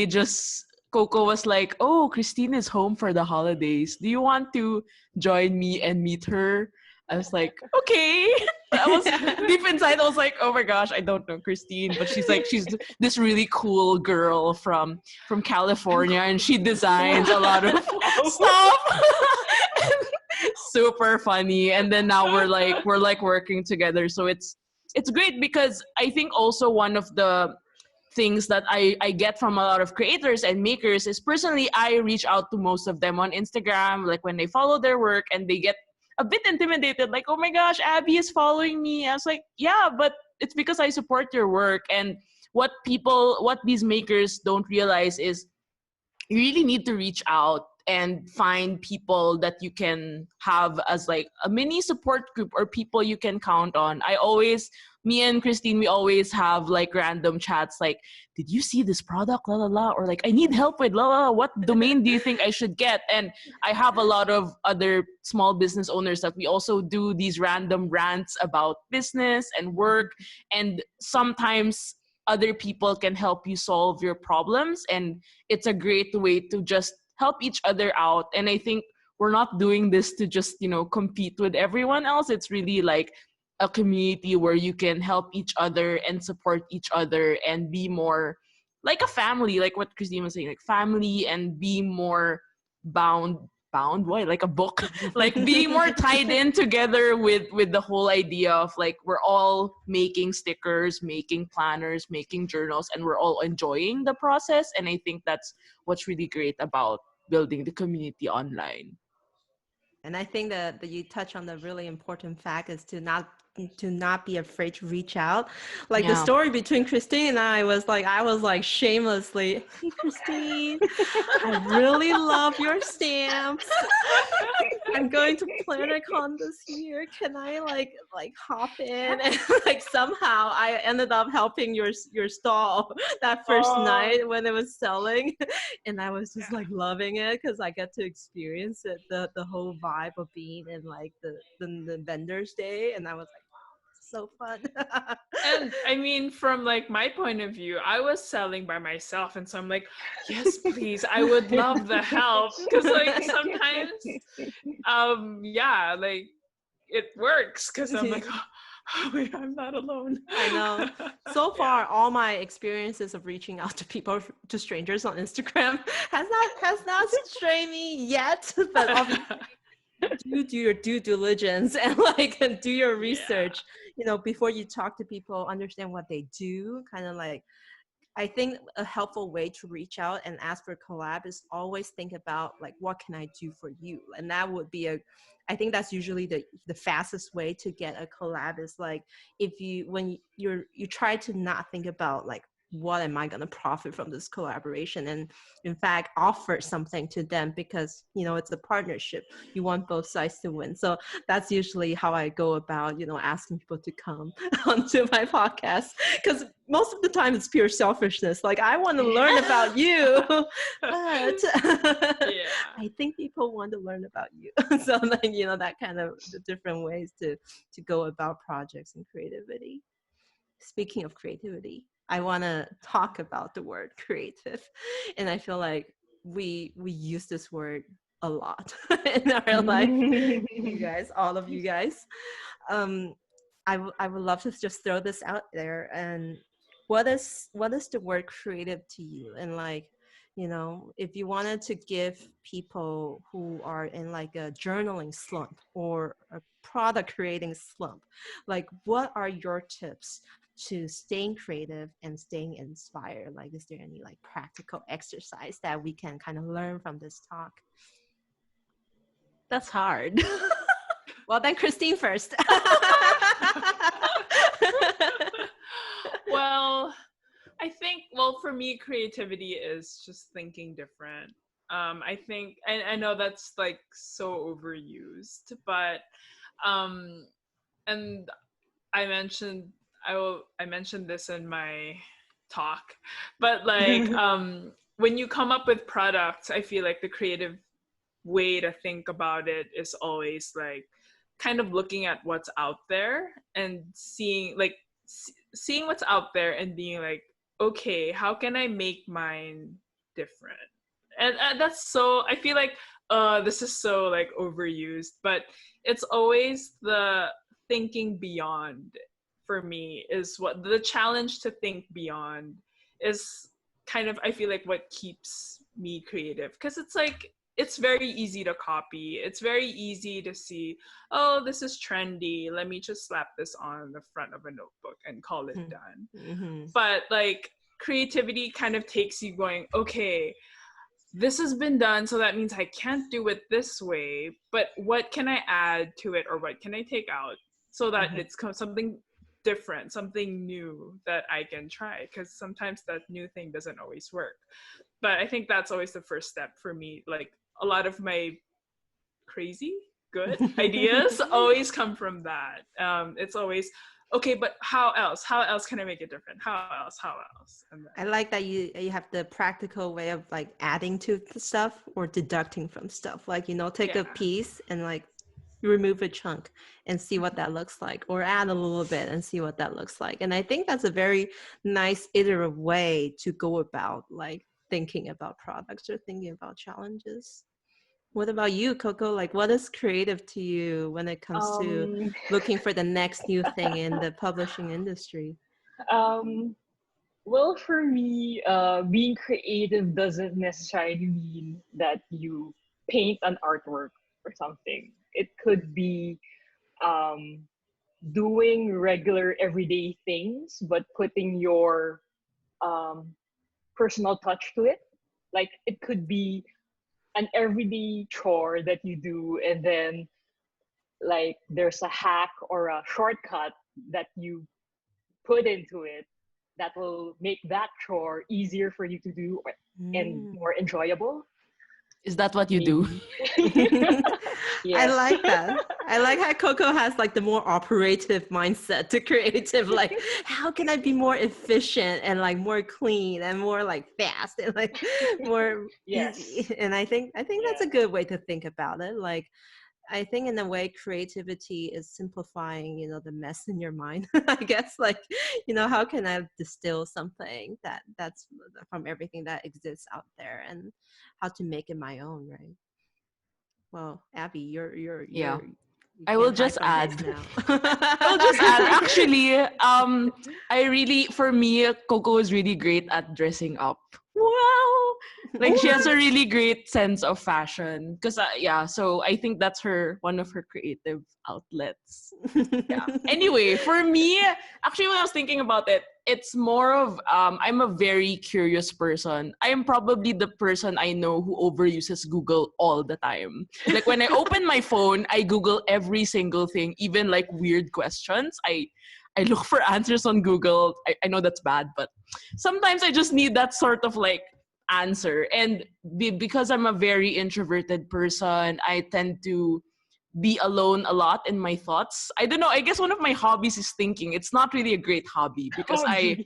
Koko was like, oh, Christine is home for the holidays. Do you want to join me and meet her? I was like, okay. I was deep inside. I was like, oh my gosh, I don't know Christine, but she's this really cool girl from California, and she designs a lot of stuff. Super funny. And then now we're working together. So it's great, because I think also one of the things that I get from a lot of creators and makers is, personally, I reach out to most of them on Instagram, like when they follow their work and they get a bit intimidated, like, oh my gosh, Abby is following me. I was like, yeah, but it's because I support your work. And what these makers don't realize is you really need to reach out and find people that you can have as like a mini support group, or people you can count on. Me and Christine, we always have like random chats like, did you see this product, la la la, or like, I need help with la la la, what domain do you think I should get? And I have a lot of other small business owners that we also do these random rants about business and work, and sometimes other people can help you solve your problems, and it's a great way to just help each other out. And I think we're not doing this to just, you know, compete with everyone else. It's really like a community where you can help each other and support each other and be more like a family, like what Christine was saying, like family, and be more bound, why, like a book, like being more tied in together with the whole idea of like, we're all making stickers, making planners, making journals, and we're all enjoying the process. And I think that's what's really great about building the community online. And I think that you touch on the really important fact is to not be afraid to reach out. Like the story between Christine and I was like shamelessly, hey Christine, I really love your stamps. I'm going to PlannerCon this year. Can I like hop in? And like somehow I ended up helping your stall that first night when it was selling, and I was just like loving it because I get to experience it, the whole vibe of being in like the vendors day, and I was like, so fun. And I mean, from like my point of view, I was selling by myself, and so I'm like, yes, please, I would love the help, because like sometimes like it works, because I'm like, oh my God, I'm not alone. I know. So far, all my experiences of reaching out to people, to strangers on Instagram, has not strayed me yet, but do your due diligence and like do your research, before you talk to people, understand what they do, kind of like, I think a helpful way to reach out and ask for collab is always think about like, what can I do for you? And that would be I think that's usually the fastest way to get a collab is like, when you try to not think about like, what am I going to profit from this collaboration? And in fact, offer something to them because, it's a partnership. You want both sides to win. So that's usually how I go about, asking people to come onto my podcast. Because most of the time it's pure selfishness. Like, I want to learn about you, but I think people want to learn about you. So like, that kind of the different ways to go about projects and creativity. Speaking of creativity, I want to talk about the word creative. And I feel like we use this word a lot in our life. You guys, all of you guys. I would love to just throw this out there. And what is the word creative to you? And like, if you wanted to give people who are in like a journaling slump or a product creating slump, like what are your tips to staying creative and staying inspired? Like, is there any like practical exercise that we can kind of learn from this talk? That's hard. Well, then Christine first. Well, I think, for me, creativity is just thinking different. I think, I know that's like so overused, but, and I mentioned this in my talk, but like, when you come up with products, I feel like the creative way to think about it is always like kind of looking at what's out there and seeing what's out there and being like, okay, how can I make mine different? And that's so, I feel like this is so like overused, but it's always the thinking beyond. For me, is what the challenge to think beyond is kind of, I feel like, what keeps me creative, because it's like, it's very easy to copy. It's very easy to see, oh, this is trendy, let me just slap this on the front of a notebook and call it done. Mm-hmm. But like, creativity kind of takes you going, okay, this has been done, so that means I can't do it this way, but what can I add to it, or what can I take out so that it's something different, something new that I can try, because sometimes that new thing doesn't always work. But I think that's always the first step for me. Like, a lot of my crazy good ideas always come from that. It's always, okay, but how else can I make it different? How else? And then, I like that you have the practical way of like adding to the stuff or deducting from stuff. Like, take a piece and like you remove a chunk and see what that looks like, or add a little bit and see what that looks like. And I think that's a very nice iterative way to go about like thinking about products or thinking about challenges. What about you, Koko? Like, what is creative to you when it comes to looking for the next new thing in the publishing industry? Well, for me, being creative doesn't necessarily mean that you paint an artwork or something. It could be doing regular everyday things, but putting your personal touch to it. Like, it could be an everyday chore that you do, and then like there's a hack or a shortcut that you put into it that will make that chore easier for you to do and more enjoyable. Is that what you do? Yes. I like that. I like how Koko has like the more operative mindset to creative. Like, how can I be more efficient and like more clean and more like fast and like more easy? And I think that's a good way to think about it. Like, I think in a way, creativity is simplifying, the mess in your mind. I guess, like, how can I distill something that's from everything that exists out there, and how to make it my own, right? Well, Abby, you're I will just add. I'll just add. Actually, for me, Koko is really great at dressing up. Wow! Like she has a really great sense of fashion. Because so I think that's one of her creative outlets. Yeah. Anyway, for me, actually, when I was thinking about it, it's more of I'm a very curious person. I am probably the person I know who overuses Google all the time. Like when I open my phone, I Google every single thing, even like weird questions. I look for answers on Google. I know that's bad, but sometimes I just need that sort of like answer. And because I'm a very introverted person, I tend to be alone a lot in my thoughts. I don't know. I guess one of my hobbies is thinking. It's not really a great hobby because I'm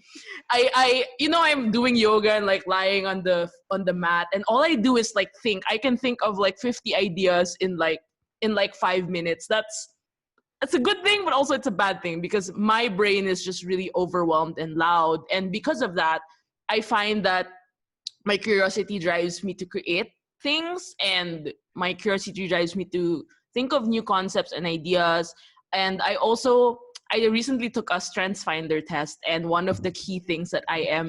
doing yoga and like lying on the mat, and all I do is like think. I can think of like 50 ideas in like 5 minutes. That's a good thing, but also it's a bad thing because my brain is just really overwhelmed and loud. And because of that, I find that my curiosity drives me to create things, and my curiosity drives me to think of new concepts and ideas. And I recently took a Strengths Finder test, and one of the key things that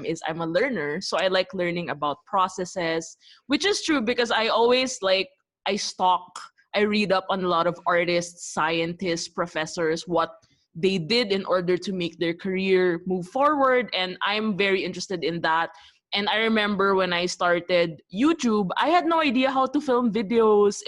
is I'm a learner. So I like learning about processes, which is true because I always I read up on a lot of artists, scientists, professors, what they did in order to make their career move forward. And I'm very interested in that. And I remember when I started YouTube, I had no idea how to film videos.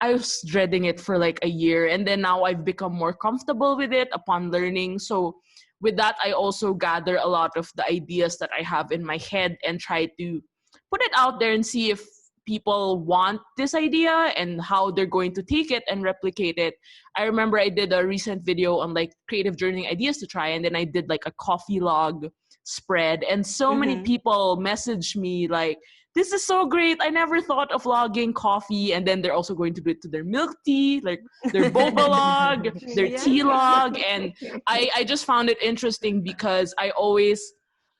I was dreading it for like a year. And then now I've become more comfortable with it upon learning. So with that, I also gather a lot of the ideas that I have in my head and try to put it out there and see if people want this idea and how they're going to take it and replicate it. I remember I did a recent video on like creative journaling ideas to try, and then I did like a coffee log spread, and so many people messaged me like, this is so great, I never thought of logging coffee. And then they're also going to do it to their milk tea, like their boba log, their tea log. And I just found it interesting because I always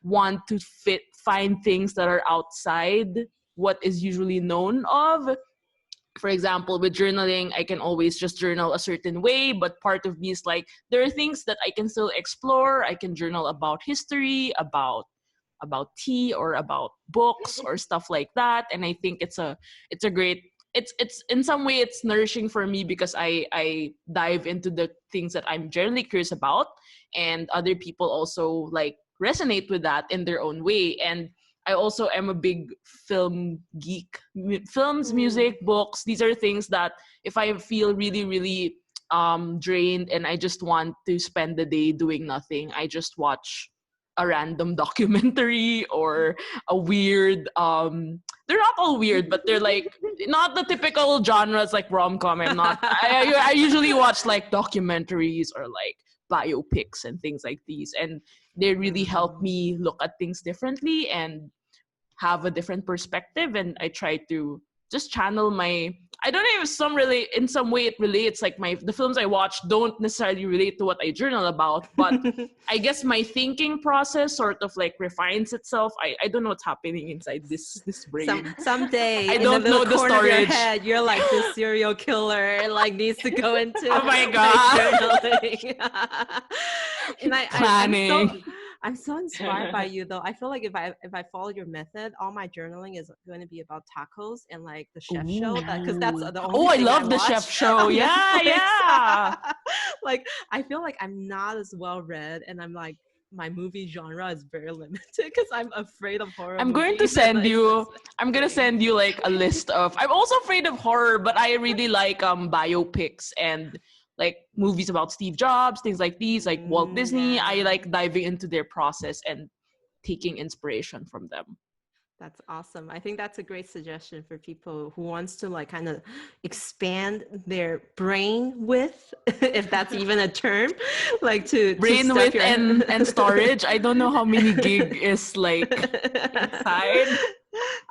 want to find things that are outside what is usually known of. For example, with journaling, I can always just journal a certain way, but part of me is like, there are things that I can still explore. I can journal about history, about tea, or about books or stuff like that. And I think it's a great, it's in some way it's nourishing for me because I dive into the things that I'm generally curious about, and other people also like resonate with that in their own way. And I also am a big film geek. Films, music, books, these are things that if I feel really, really drained and I just want to spend the day doing nothing, I just watch a random documentary or a weird they're not all weird, but they're like not the typical genres like rom-com. I usually watch like documentaries or like biopics and things like these, and they really help me look at things differently and have a different perspective. And I try to just channel I don't know if in some way it relates, like the films I watch don't necessarily relate to what I journal about, but I guess my thinking process sort of like refines itself. I don't know what's happening inside this brain. Someday I don't know the storage. Of your head, you're like this serial killer and like needs to go into oh my god, journaling. And planning. I'm so inspired by you though. I feel like if I follow your method, all my journaling is going to be about tacos and like the chef show, because that's the only I thing love I the watch chef show. on Yeah, Netflix. yeah. Like I feel like I'm not as well read, and I'm like my movie genre is very limited because I'm afraid of horror. I'm going to send you. I'm gonna send you like a list of. I'm also afraid of horror, but I really like biopics and like movies about Steve Jobs, things like these, like Walt Disney. Yeah. I like diving into their process and taking inspiration from them. That's awesome. I think that's a great suggestion for people who wants to like kind of expand their brain width, if that's even a term, like to brain width and storage. I don't know how many gig is like inside.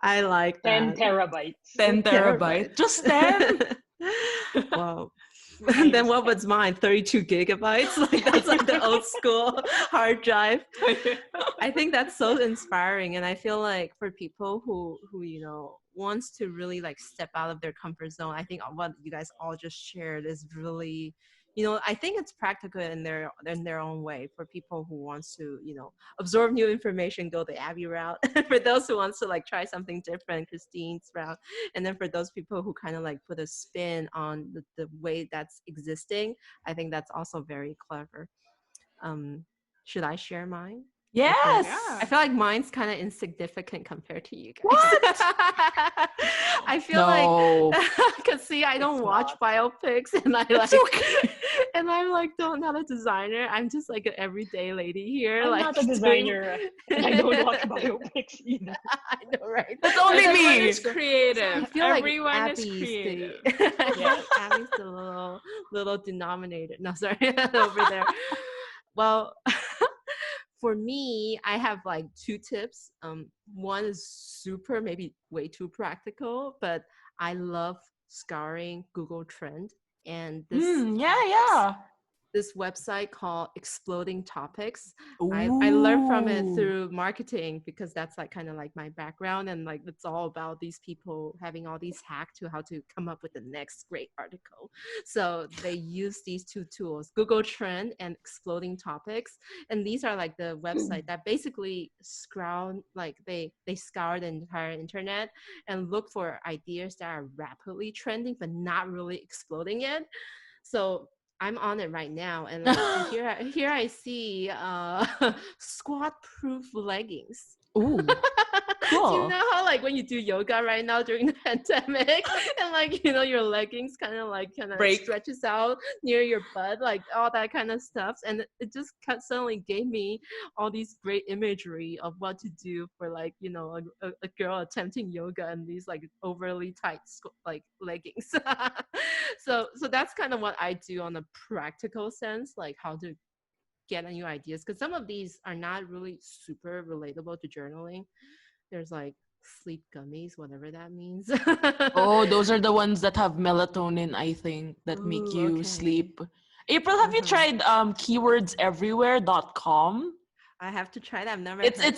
I like that. 10 terabytes. 10 terabytes. Just 10? Wow. And then what was mine? 32 gigabytes? Like that's like the old school hard drive. I think that's so inspiring. And I feel like for people who wants to really like step out of their comfort zone, I think what you guys all just shared is really I think it's practical in their own way for people who wants to, absorb new information, go the Abbey route. For those who wants to like try something different, Christine's route. And then for those people who kind of like put a spin on the way that's existing, I think that's also very clever. Should I share mine? Yes. I feel like mine's kind of insignificant compared to you guys. What? I feel like, cause see, I don't watch biopics, and and I'm like not a designer. I'm just like an everyday lady here. I'm like not a designer. And I don't watch biopics either. I know, right? That's only me. Is creative. I feel Everyone like is Abby's creative. Abby's the little denominator. No, sorry, over there. Well, for me, I have like 2 tips. One is super, maybe way too practical, but I love scouring Google Trend, and this website called Exploding Topics. I learned from it through marketing, because that's like kind of like my background, and like it's all about these people having all these hacks to how to come up with the next great article. So they use these 2 tools, Google Trend and Exploding Topics, and these are like the website that basically scour the entire internet and look for ideas that are rapidly trending but not really exploding yet. So I'm on it right now, and here I see squat-proof leggings. Ooh, cool. Do you know how like when you do yoga right now during the pandemic, and like your leggings kind of stretches out near your butt, like all that kind of stuff, and it just suddenly gave me all these great imagery of what to do for like a girl attempting yoga in these like overly tight like leggings. So that's kind of what I do on a practical sense, like how to get new ideas, because some of these are not really super relatable to journaling. There's like sleep gummies, whatever that means. Oh, those are the ones that have melatonin, I think, that make you sleep. April, have you tried keywordseverywhere.com? I have to try that. I've never. It's a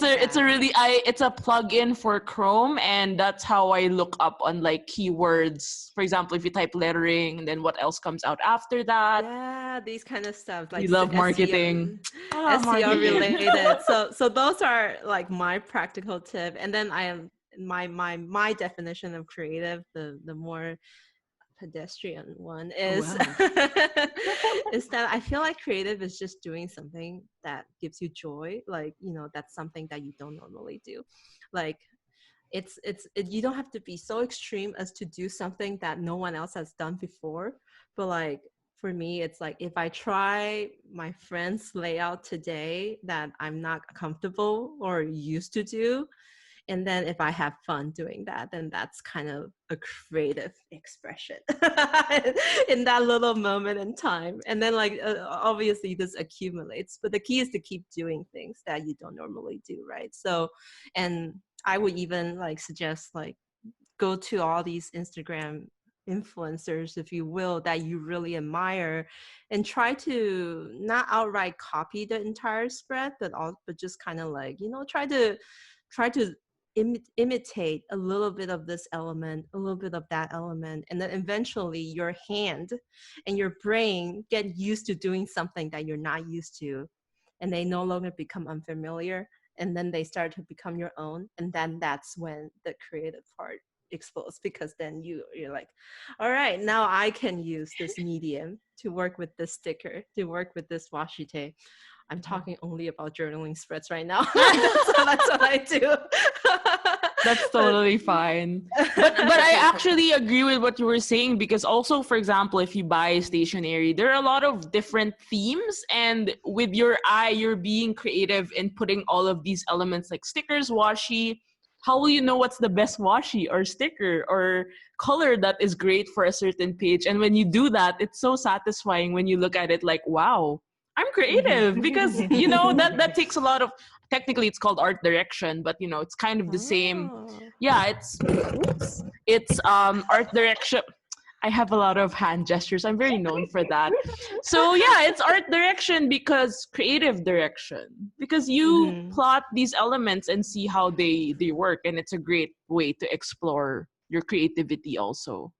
plugin for Chrome, and that's how I look up on like keywords. For example, if you type lettering, and then what else comes out after that? Yeah, these kind of stuff. Like you love marketing. SEO related. So those are like my practical tip, and then I am my definition of creative, the more pedestrian one is is that I feel like creative is just doing something that gives you joy, like that's something that you don't normally do. Like you don't have to be so extreme as to do something that no one else has done before, but like for me it's like if I try my friend's layout today that I'm not comfortable or used to do, and then if I have fun doing that, then that's kind of a creative expression in that little moment in time. And then like, obviously this accumulates, but the key is to keep doing things that you don't normally do, right? So, and I would even like suggest like go to all these Instagram influencers, if you will, that you really admire, and try to not outright copy the entire spread, but just kind of like, try to imitate a little bit of this element, a little bit of that element, and then eventually your hand and your brain get used to doing something that you're not used to, and they no longer become unfamiliar, and then they start to become your own, and then that's when the creative part explodes, because then you're like, all right, now I can use this medium to work with this sticker, to work with this washi tape. I'm talking only about journaling spreads right now. That's what I do. That's totally fine. But I actually agree with what you were saying, because also, for example, if you buy stationery, there are a lot of different themes, and with your eye, you're being creative in putting all of these elements like stickers, washi. How will you know what's the best washi or sticker or color that is great for a certain page? And when you do that, it's so satisfying when you look at it like, wow, I'm creative, because that takes a lot of, technically it's called art direction, but it's kind of the same. Yeah, it's art direction. I have a lot of hand gestures. I'm very known for that. So yeah, it's art direction because creative direction, because you plot these elements and see how they work, and it's a great way to explore your creativity also.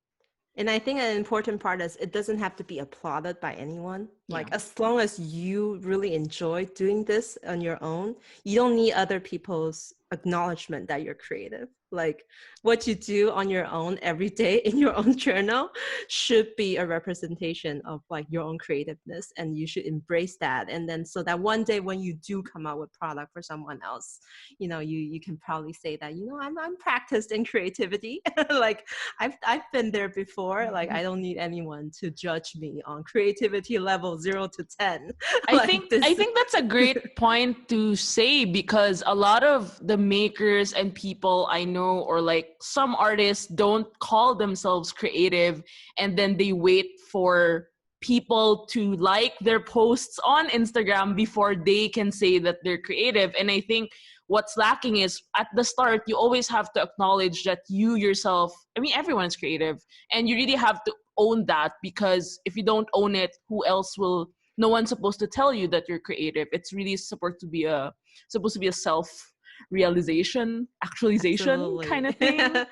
And I think an important part is it doesn't have to be applauded by anyone. Like as long as you really enjoy doing this on your own, you don't need other people's acknowledgement that you're creative. Like what you do on your own every day in your own journal should be a representation of like your own creativeness, and you should embrace that. And then so that one day when you do come out with product for someone else, you know, you can proudly say that, you know, I'm practiced in creativity. Like I've been there before. Like I don't need anyone to judge me on creativity level 0 to 10. I think that's a great point to say, because a lot of the makers and people I know, or like some artists, don't call themselves creative, and then they wait for people to like their posts on Instagram before they can say that they're creative. And I think what's lacking is at the start, you always have to acknowledge that you yourself, I mean, everyone's creative, and you really have to own that, because if you don't own it, who else will? No one's supposed to tell you that you're creative. It's really supposed to be a self-realization, actualization kind of thing.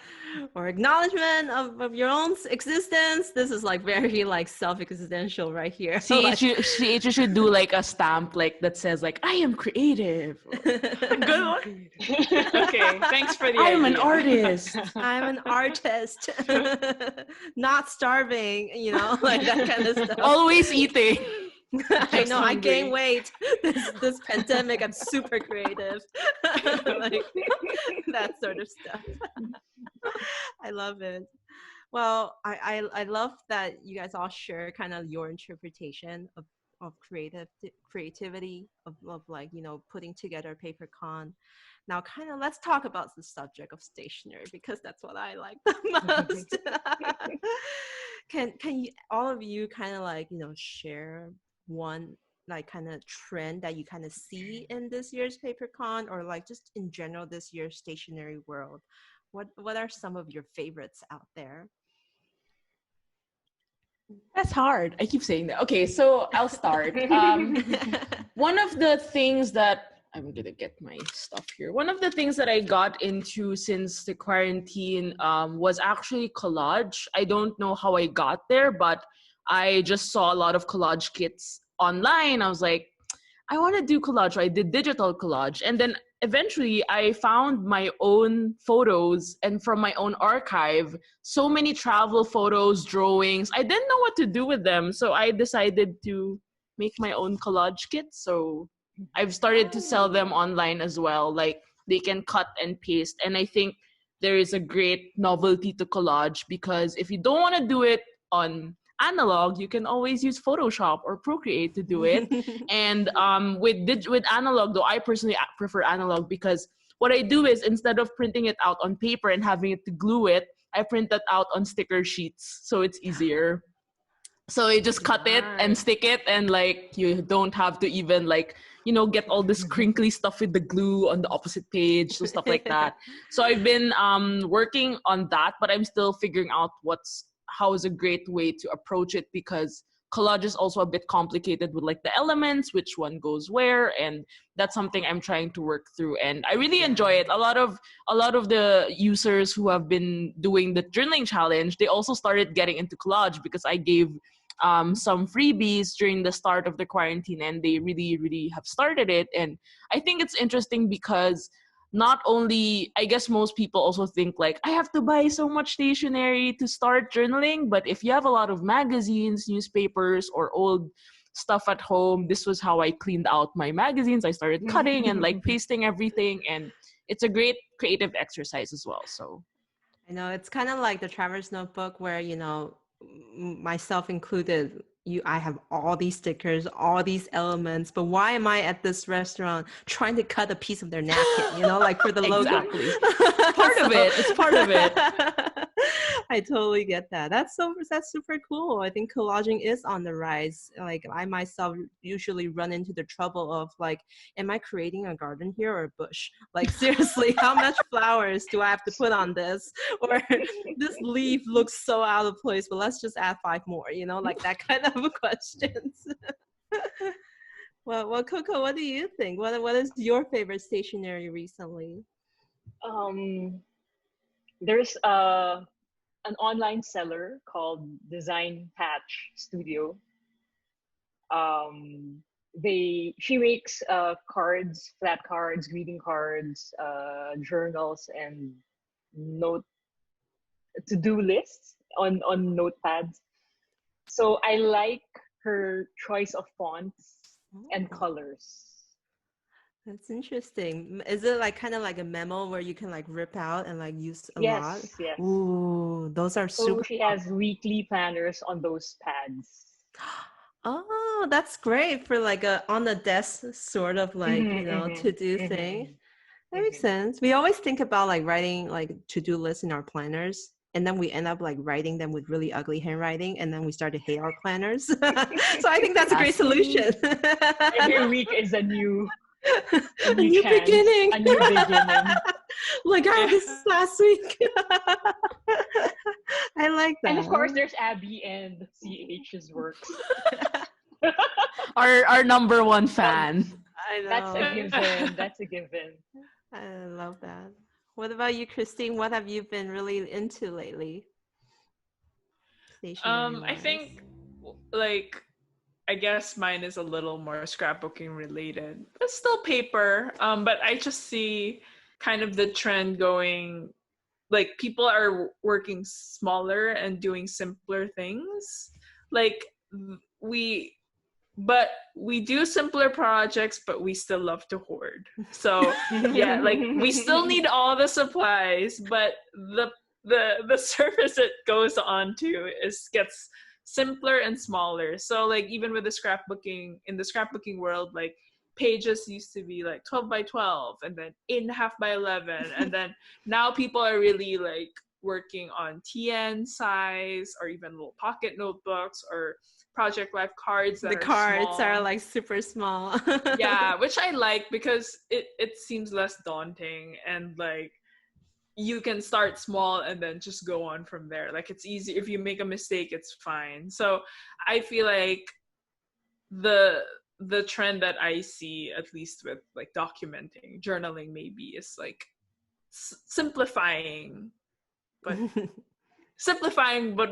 Or acknowledgement of your own existence. This is like very like self-existential right here. CH should do like a stamp like that says like, I am creative. Good one. Okay, thanks for the I'm idea. an artist. I'm an artist. Not starving, you know, like that kind of stuff. Always eating. I know, I gain weight. This pandemic, I'm super creative. Like that sort of stuff. I love it. Well, I love that you guys all share kind of your interpretation of creativity, of like, you know, putting together PaperCon. Now, kind of let's talk about the subject of stationery, because that's what I like the most. Can you, all of you, kind of like, you know, share one like kind of trend that you kind of see in this year's PaperCon, or like just in general this year's stationery world? What are some of your favorites out there? That's hard. I keep saying that. Okay, so I'll start. One of the things that I'm gonna get my stuff here. One of the things that I got into since the quarantine was actually collage. I don't know how I got there, but I just saw a lot of collage kits online. I was like, I want to do collage. So I did digital collage. And then eventually I found my own photos, and from my own archive, so many travel photos, drawings. I didn't know what to do with them. So I decided to make my own collage kits. So I've started to sell them online as well. Like they can cut and paste. And I think there is a great novelty to collage, because if you don't want to do it on analog, you can always use Photoshop or Procreate to do it. And with analog, though, I personally prefer analog, because what I do is, instead of printing it out on paper and having it to glue it, I print that out on sticker sheets, so it's easier. So you just cut it and stick it, and like you don't have to even like, you know, get all this crinkly stuff with the glue on the opposite page, so stuff like that. So I've been working on that, but I'm still figuring out how is a great way to approach it, because collage is also a bit complicated with like the elements, which one goes where, and that's something I'm trying to work through. And I really enjoy it. A lot of the users who have been doing the journaling challenge, they also started getting into collage, because I gave some freebies during the start of the quarantine, and they really, really have started it. And I think it's interesting because not only, I guess most people also think like, I have to buy so much stationery to start journaling, but if you have a lot of magazines, newspapers, or old stuff at home, this was how I cleaned out my magazines. I started cutting and like pasting everything, and it's a great creative exercise as well. So I know it's kind of like the Traveler's Notebook, where, you know, myself included, I have all these stickers, all these elements, but why am I at this restaurant trying to cut a piece of their napkin, you know, like for the logo? Exactly. It's part of it. I totally get that. That's super cool. I think collaging is on the rise. Like I myself usually run into the trouble of like, am I creating a garden here or a bush? Like seriously, how much flowers do I have to put on this? Or this leaf looks so out of place, but let's just add 5 more, you know, like that kind of questions. Well, Koko, what do you think? What is your favorite stationery recently? There's a an online seller called Design Patch Studio. She makes cards, flat cards, greeting cards, journals, and note to-do lists on notepads. So I like her choice of fonts and Oh, colors. that's interesting. Is it like kind of like a memo where you can like rip out and like use a lot? Yes, yes. Ooh, those are So super. she has weekly planners on those pads. Oh, that's great for like a on the desk sort of like, to do thing. Mm-hmm. That makes sense. We always think about like writing like to-do lists in our planners, and then we end up like writing them with really ugly handwriting, and then we start to hate our planners. So I think that's a great solution. Every week is a new chance, beginning. a new beginning. Like I had this last week. I like that. And of course, there's Abby and CH's works. Our number one fan. I know. That's a given. That's a given. I love that. What about you, Christine? What have you been really into lately? I think like I guess mine is a little more scrapbooking related, but still paper. But I just see kind of the trend going, like people are working smaller and doing simpler things. Like we do simpler projects, but we still love to hoard. So yeah, like we still need all the supplies, but the surface it goes onto gets simpler and smaller. So like even with the scrapbooking world, like pages used to be like 12 by 12 and then 8.5 by 11, and then now people are really like working on TN size or even little pocket notebooks or Project Life cards that the cards small. are like super small. Yeah, which I like because it seems less daunting, and like you can start small and then just go on from there. Like it's easy. If you make a mistake, it's fine. So I feel like the trend that I see, at least with like documenting, journaling maybe, is like simplifying, but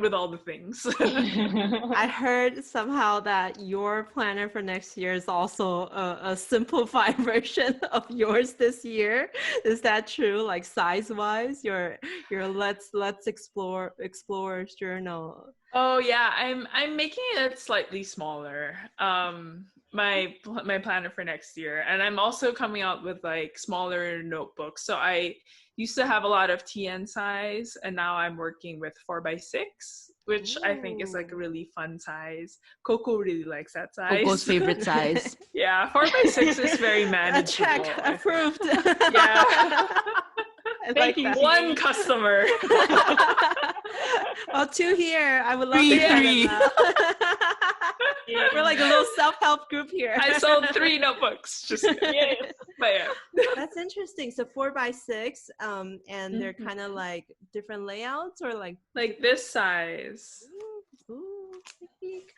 with all the things. I heard somehow that your planner for next year is also a simplified version of yours this year. Is that true? Like size wise, your let's explorers journal. Oh yeah, I'm making it slightly smaller. My planner for next year, and I'm also coming out with like smaller notebooks. So I used to have a lot of TN size, and now I'm working with 4x6, which I think is like a really fun size. Koko really likes that size. Koko's favorite size. Yeah, 4x6 is very manageable. A check approved. Yeah. Thank you. One customer. Oh, 2 here. I would love to Three. hear that. We're like a little self-help group here. I sold 3 notebooks. Just Yes. but yeah. That's interesting. So 4x6, and they're kind of like different layouts, or like this size. ooh, sneak peek.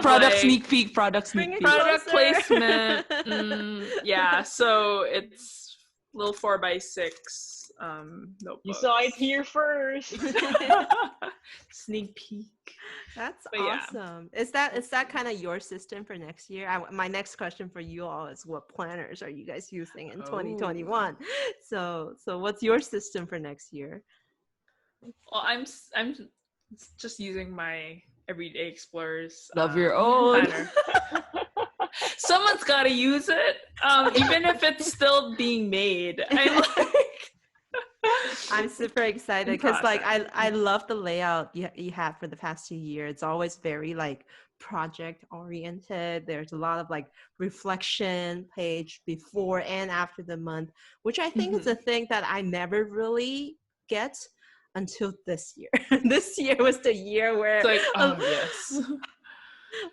Product sneak peek. Product sneak peek. Product closer. placement. Yeah, so it's little 4x6 notebook. You saw it here first. Sneak peek. That's But yeah. awesome. Is that kind of your system for next year? My next question for you all is, what planners are you guys using in 2021? So what's your system for next year? Well, I'm just using my Everyday Explorers. Love your own. Planner. Someone's got to use it, even if it's still being made. I'm super excited because like I love the layout you have for the past 2 years. It's always very like project oriented. There's a lot of like reflection page before and after the month, which I think is a thing that I never really get until this year. This year was the year where It's like, oh yes.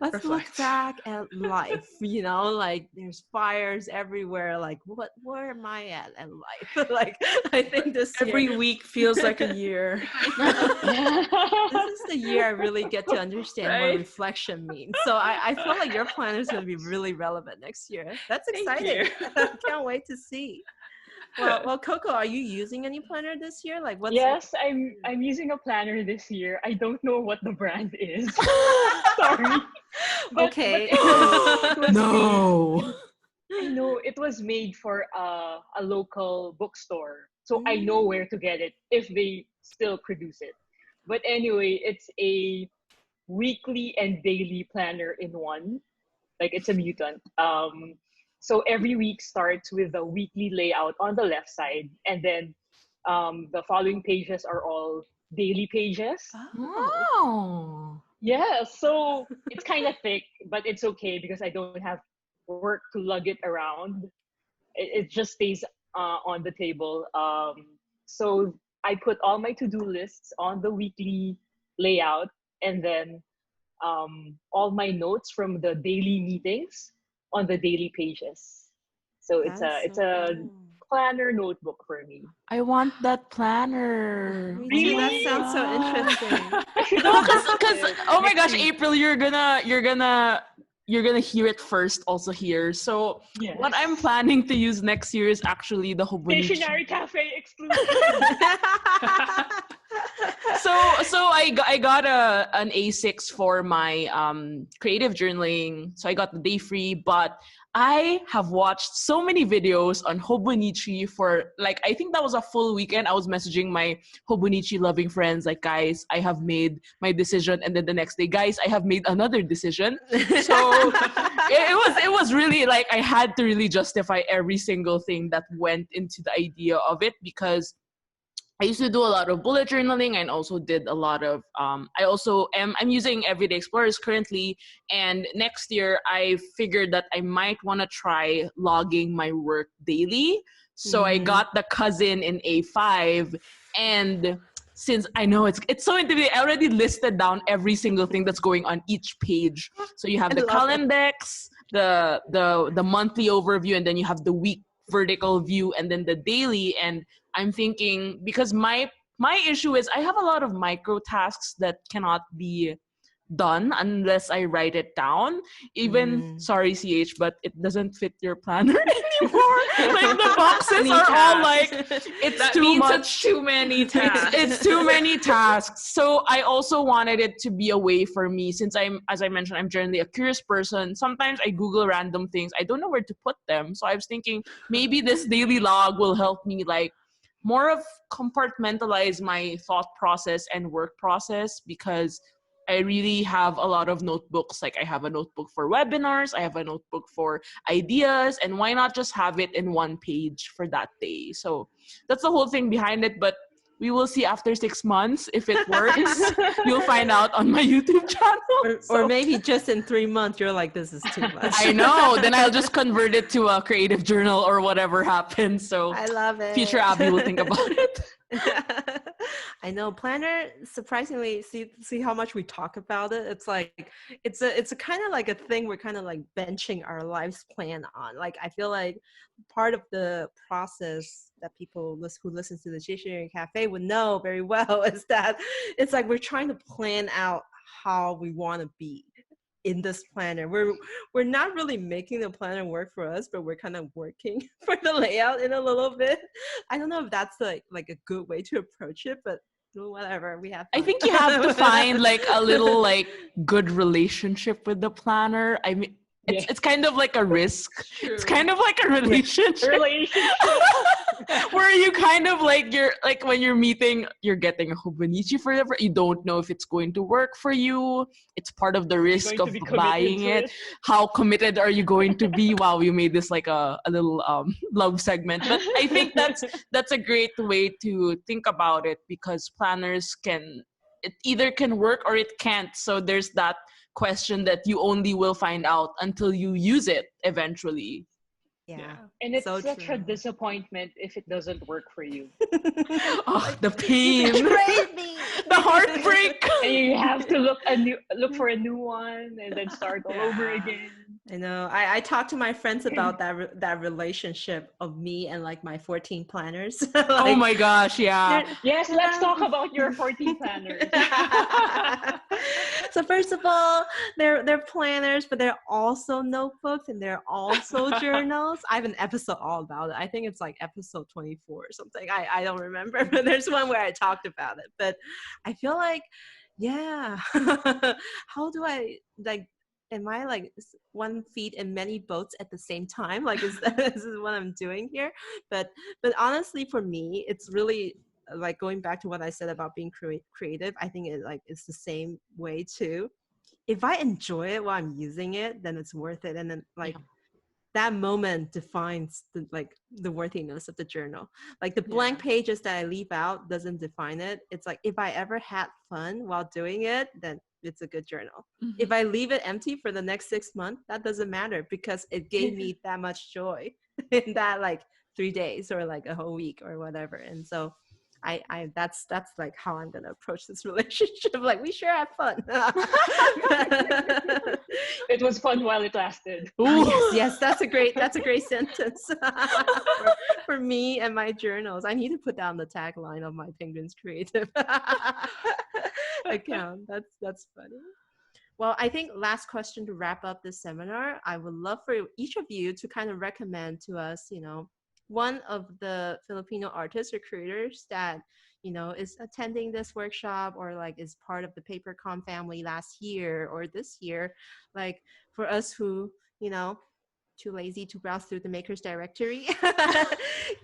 let's look back at life, like there's fires everywhere. Like where am I at in life? Like I think this Every week feels like a year. this is the year I really get to understand what Right? reflection means. So I feel like your planner is going to be really relevant next year. That's exciting. I can't wait to see. Well, Koko, are you using any planner this year? Like, what's Yes, I'm using a planner this year. I don't know what the brand is. Sorry. Okay. It was No. I know it was made for a local bookstore, so I know where to get it if they still produce it. But anyway, it's a weekly and daily planner in one. Like it's a mutant. So every week starts with the weekly layout on the left side, and then the following pages are all daily pages. Oh. Yeah, so it's kind of thick, but it's okay because I don't have work to lug it around. It just stays on the table. So I put all my to-do lists on the weekly layout, and then all my notes from the daily meetings on the daily pages. So it's a planner notebook for me. I want that planner. Me too. Really? That sounds so interesting. No, because oh my gosh, April, you're gonna hear it first also here. So Yes. what I'm planning to use next year is actually the Hobonichi. Stationery Cafe exclusive. So I got an A6 for my creative journaling. So I got the day free, but I have watched so many videos on Hobonichi for like I think that was a full weekend. I was messaging my Hobonichi loving friends like, guys, I have made my decision, and then the next day, guys, I have made another decision. So it was really like I had to really justify every single thing that went into the idea of it, because I used to do a lot of bullet journaling and also did a lot of I'm using Everyday Explorers currently, and next year I figured that I might want to try logging my work daily. So I got the cousin in A5, and since I know it's so intimidating, I already listed down every single thing that's going on each page. So you have the calendex, the monthly overview, and then you have the week vertical view, and then the daily. And I'm thinking, because my issue is I have a lot of micro tasks that cannot be done unless I write it down. Even sorry CH, but it doesn't fit your planner anymore. Like the boxes are all like it's too much. It's too many tasks. It's too many tasks. So I also wanted it to be a way for me, since as I mentioned, I'm generally a curious person. Sometimes I Google random things. I don't know where to put them. So I was thinking maybe this daily log will help me like more of compartmentalize my thought process and work process, because I really have a lot of notebooks. Like I have a notebook for webinars, I have a notebook for ideas, and why not just have it in one page for that day? So that's the whole thing behind it, but we will see after 6 months if it works. You'll find out on my YouTube channel. Or maybe just in 3 months, you're like, this is too much. I know. Then I'll just convert it to a creative journal or whatever happens. So I love it. Future Abby will think about it. I know planner, surprisingly, see how much we talk about it. It's like it's a kind of like a thing we're kind of like benching our life's plan on. Like I feel like part of the process that people who listen to the Stationery Cafe would know very well is that it's like we're trying to plan out how we want to be in this planner. We're not really making the planner work for us, but we're kind of working for the layout in a little bit. I don't know if that's like a good way to approach it, but whatever, we have fun. I think you have to find like a little like good relationship with the planner. I mean, it's kind of like a risk. True. It's kind of like a relationship. Where you kind of like, you're like when you're meeting, you're getting a Hobonichi forever. You don't know if it's going to work for you. It's part of the risk of buying it. How committed are you going to be? Wow, you made this like a little love segment. But I think that's a great way to think about it, because planners it either can work or it can't. So there's that question that you only will find out until you use it eventually. Yeah. And it's so such true. a disappointment if it doesn't work for you. Oh, the pain. Crazy. The heartbreak. And you have to look for a new one and then start all over again. I know. I talked to my friends about that relationship of me and like my 14 planners. Like, oh my gosh, yeah. Yes, let's talk about your 14 planners. So first of all, they're planners, but they're also notebooks and they're also journals. I have an episode all about it. I think it's like episode 24 or something. I don't remember, but there's one where I talked about it. But I feel like, yeah, how do I like? Am I like 1 feet in many boats at the same time? Like, this is what I'm doing here? But honestly, for me, it's really like going back to what I said about being creative. I think it's the same way too. If I enjoy it while I'm using it, then it's worth it. And then like that moment defines the worthiness of the journal. Like the blank pages that I leave out doesn't define it. It's like if I ever had fun while doing it, then it's a good journal. Mm-hmm. If I leave it empty for the next 6 months, that doesn't matter because it gave me that much joy in that like 3 days or like a whole week or whatever. And so I that's like how I'm gonna approach this relationship. Like we sure have fun. It was fun while it lasted. Yes, that's a great sentence for me and my journals. I need to put down the tagline of my Penguins Creative account. That's funny. Well, I think last question to wrap up this seminar. I would love for each of you to kind of recommend to us, one of the Filipino artists or creators that, is attending this workshop or like is part of the PaperCon family last year or this year. Like for us who, too lazy to browse through the makers directory,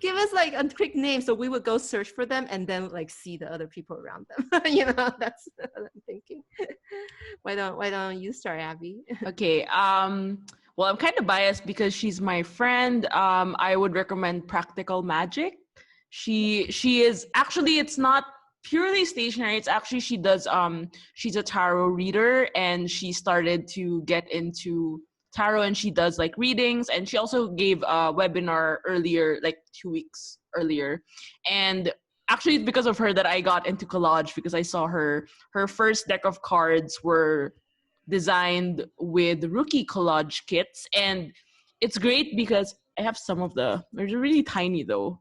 give us like a quick name so we would go search for them and then like see the other people around them. That's what I'm thinking. Why don't you start, Abby? Okay. Well, I'm kind of biased because she's my friend. I would recommend Practical Magic. She is actually, it's not purely stationery. It's actually she's a tarot reader and she started to get into tarot and she does like readings, and she also gave a webinar earlier, like 2 weeks earlier. And actually it's because of her that I got into collage, because I saw her first deck of cards were designed with rookie collage kits, and it's great because I have some of they're really tiny though.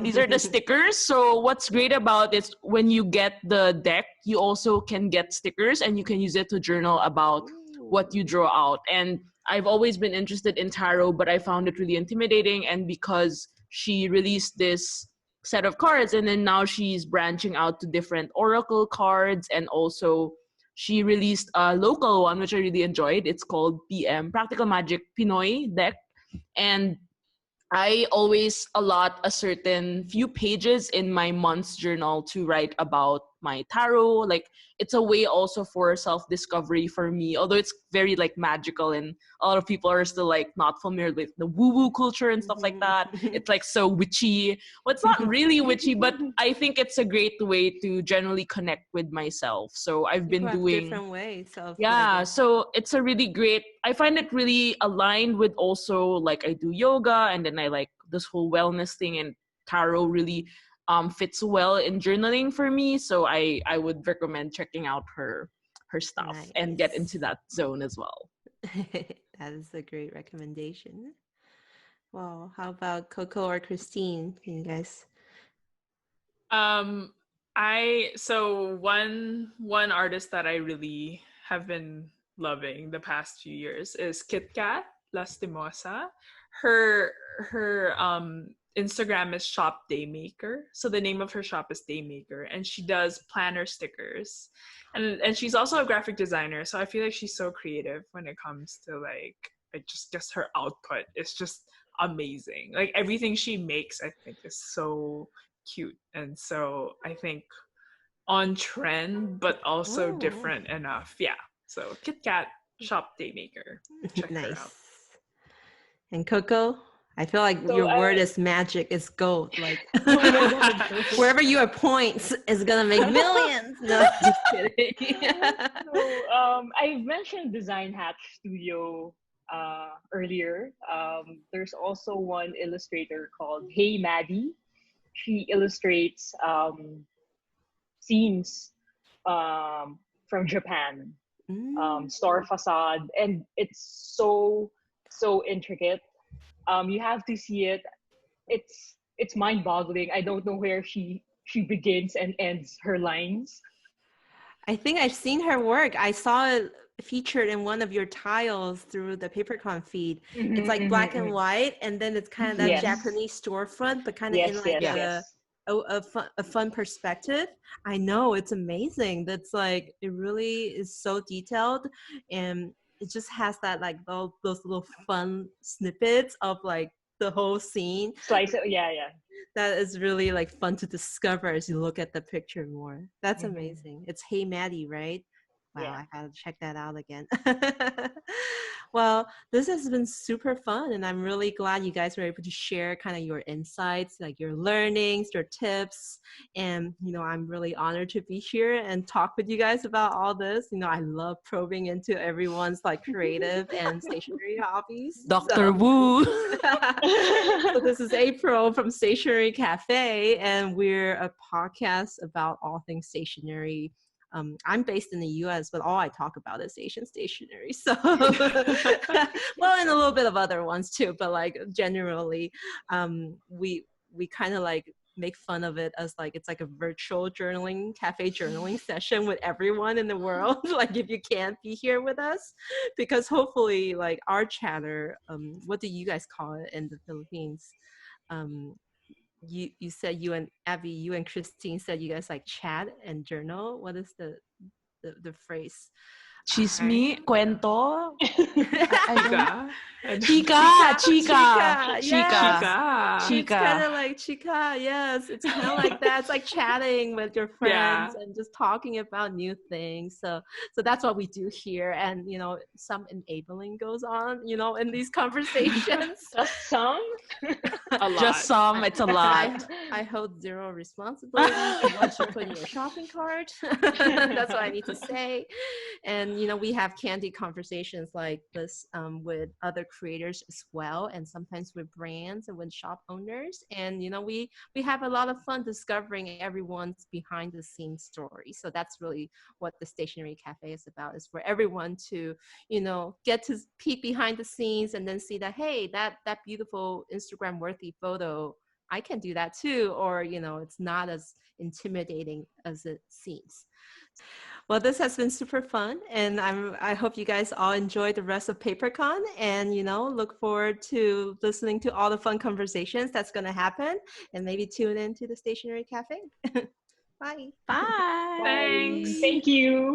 These are the stickers. So what's great about it is when you get the deck, you also can get stickers and you can use it to journal about what you draw out. And I've always been interested in tarot, but I found it really intimidating. And because she released this set of cards, and then now she's branching out to different oracle cards, and also she released a local one, which I really enjoyed. It's called PM, Practical Magic Pinoy deck. And I always allot a certain few pages in my month's journal to write about my tarot. Like, it's a way also for self-discovery for me, although it's very like magical and a lot of people are still like not familiar with the woo-woo culture and stuff like that. It's like so witchy. Well, it's not really witchy, but I think it's a great way to generally connect with myself. So I've been doing different ways. So it's a really great, I find it really aligned with also like I do yoga, and then I like this whole wellness thing, and tarot really fits well in journaling for me. So I would recommend checking out her stuff and get into that zone as well. That is a great recommendation. Well, how about Koko or Christine? Can you guys? So one artist that I really have been loving the past few years is Kit Kat Lastimosa. Her Instagram is Shop Daymaker. So the name of her shop is Daymaker, and she does planner stickers. And she's also a graphic designer. So I feel like she's so creative when it comes to like, I just guess her output is just amazing. Like everything she makes, I think is so cute. And so I think on trend, but also different enough. Yeah. So Kit Kat Shop Daymaker. Check her out. And Koko? I feel like your word is magic, is gold. Like wherever you are points is gonna make millions. No, just kidding. I've mentioned Design Hatch Studio earlier. There's also one illustrator called Hey Maddie. She illustrates scenes from Japan. store facade, and it's so intricate. You have to see it. It's mind-boggling. I don't know where she begins and ends her lines. I think I've seen her work. I saw it featured in one of your tiles through the PaperCon feed. It's like black and white, and then it's kind of that Japanese storefront, but kind of in like a fun perspective. I know, it's amazing. That's like, it really is so detailed, and it just has that like those little fun snippets of like the whole scene. Slice it, That is really like fun to discover as you look at the picture more. That's amazing. It's Hey Maddie, right? Wow, Yeah. I gotta check that out again. Well, this has been super fun, and I'm really glad you guys were able to share kind of your insights, like your learnings, your tips. And, you know, I'm really honored to be here and talk with you guys about all this. You know, I love probing into everyone's like creative and stationery hobbies. Dr. Wu. So this is April from Stationery Cafe, and we're a podcast about all things stationery. I'm based in the US, but all I talk about is Asian stationery. So, well, and a little bit of other ones too, but like generally, we kind of like make fun of it as like, it's like a virtual journaling, cafe journaling session with everyone in the world. Like if you can't be here with us, because hopefully like our chatter, what do you guys call it in the Philippines? You said you and Abby, you and Christine said you guys like chat and journal. What is the phrase? Chisme, cuento. Chica. Chica. Chica. It's kind of like chica. Yes, it's kind of like that. It's like chatting with your friends and just talking about new things. So that's what we do here. And you know, some enabling goes on, you know, in these conversations. Just some. A lot. Just some. It's a lot. I hold zero responsibility for what you put in your shopping cart. That's what I need to say. And you know, we have candid conversations like this with other creators as well, and sometimes with brands and with shop owners. And you know, we have a lot of fun discovering everyone's behind the scenes story. So that's really what the Stationery Cafe is about, is for everyone to, you know, get to peek behind the scenes and then see that, hey, that beautiful Instagram worthy photo, I can do that too. Or, you know, it's not as intimidating as it seems. Well, this has been super fun, and I hope you guys all enjoy the rest of PaperCon, and you know, look forward to listening to all the fun conversations that's going to happen, and maybe tune in to the Stationery Cafe. Bye. Bye. Thanks. Thank you.